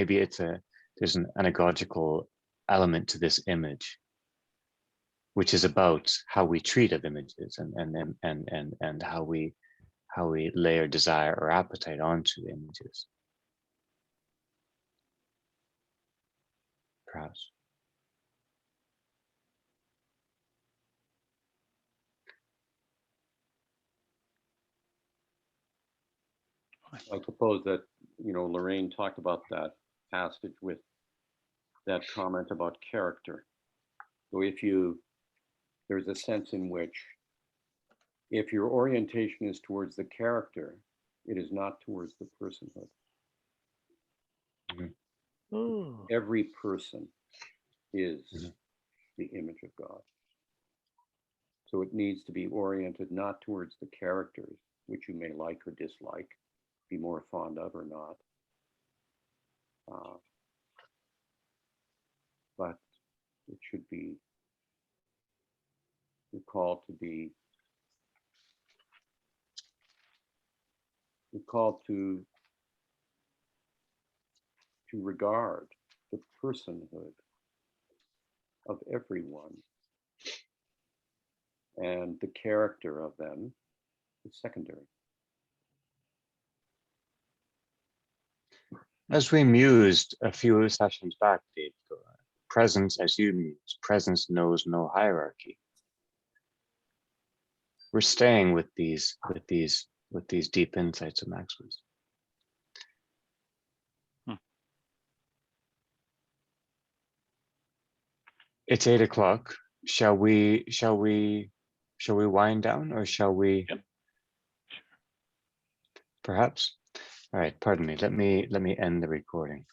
A: there's an anagogical element to this image, which is about how we treat of images and how we layer desire or appetite onto the images. Perhaps.
B: I suppose that, you know, Lorraine talked about that passage with that comment about character. So there's a sense in which if your orientation is towards the character, it is not towards the personhood.
C: Ooh.
B: Every person is the image of God. So it needs to be oriented not towards the characters, which you may like or dislike, be more fond of or not. But it should be, you're called to regard the personhood of everyone, and the character of them is secondary.
A: As we mused a few sessions back, Dave, presence, as you mused, presence knows no hierarchy. We're staying with these deep insights of Maximus. It's 8 o'clock. Shall we wind down, or shall we?
C: Yep.
A: Perhaps. All right. Pardon me. Let me end the recording.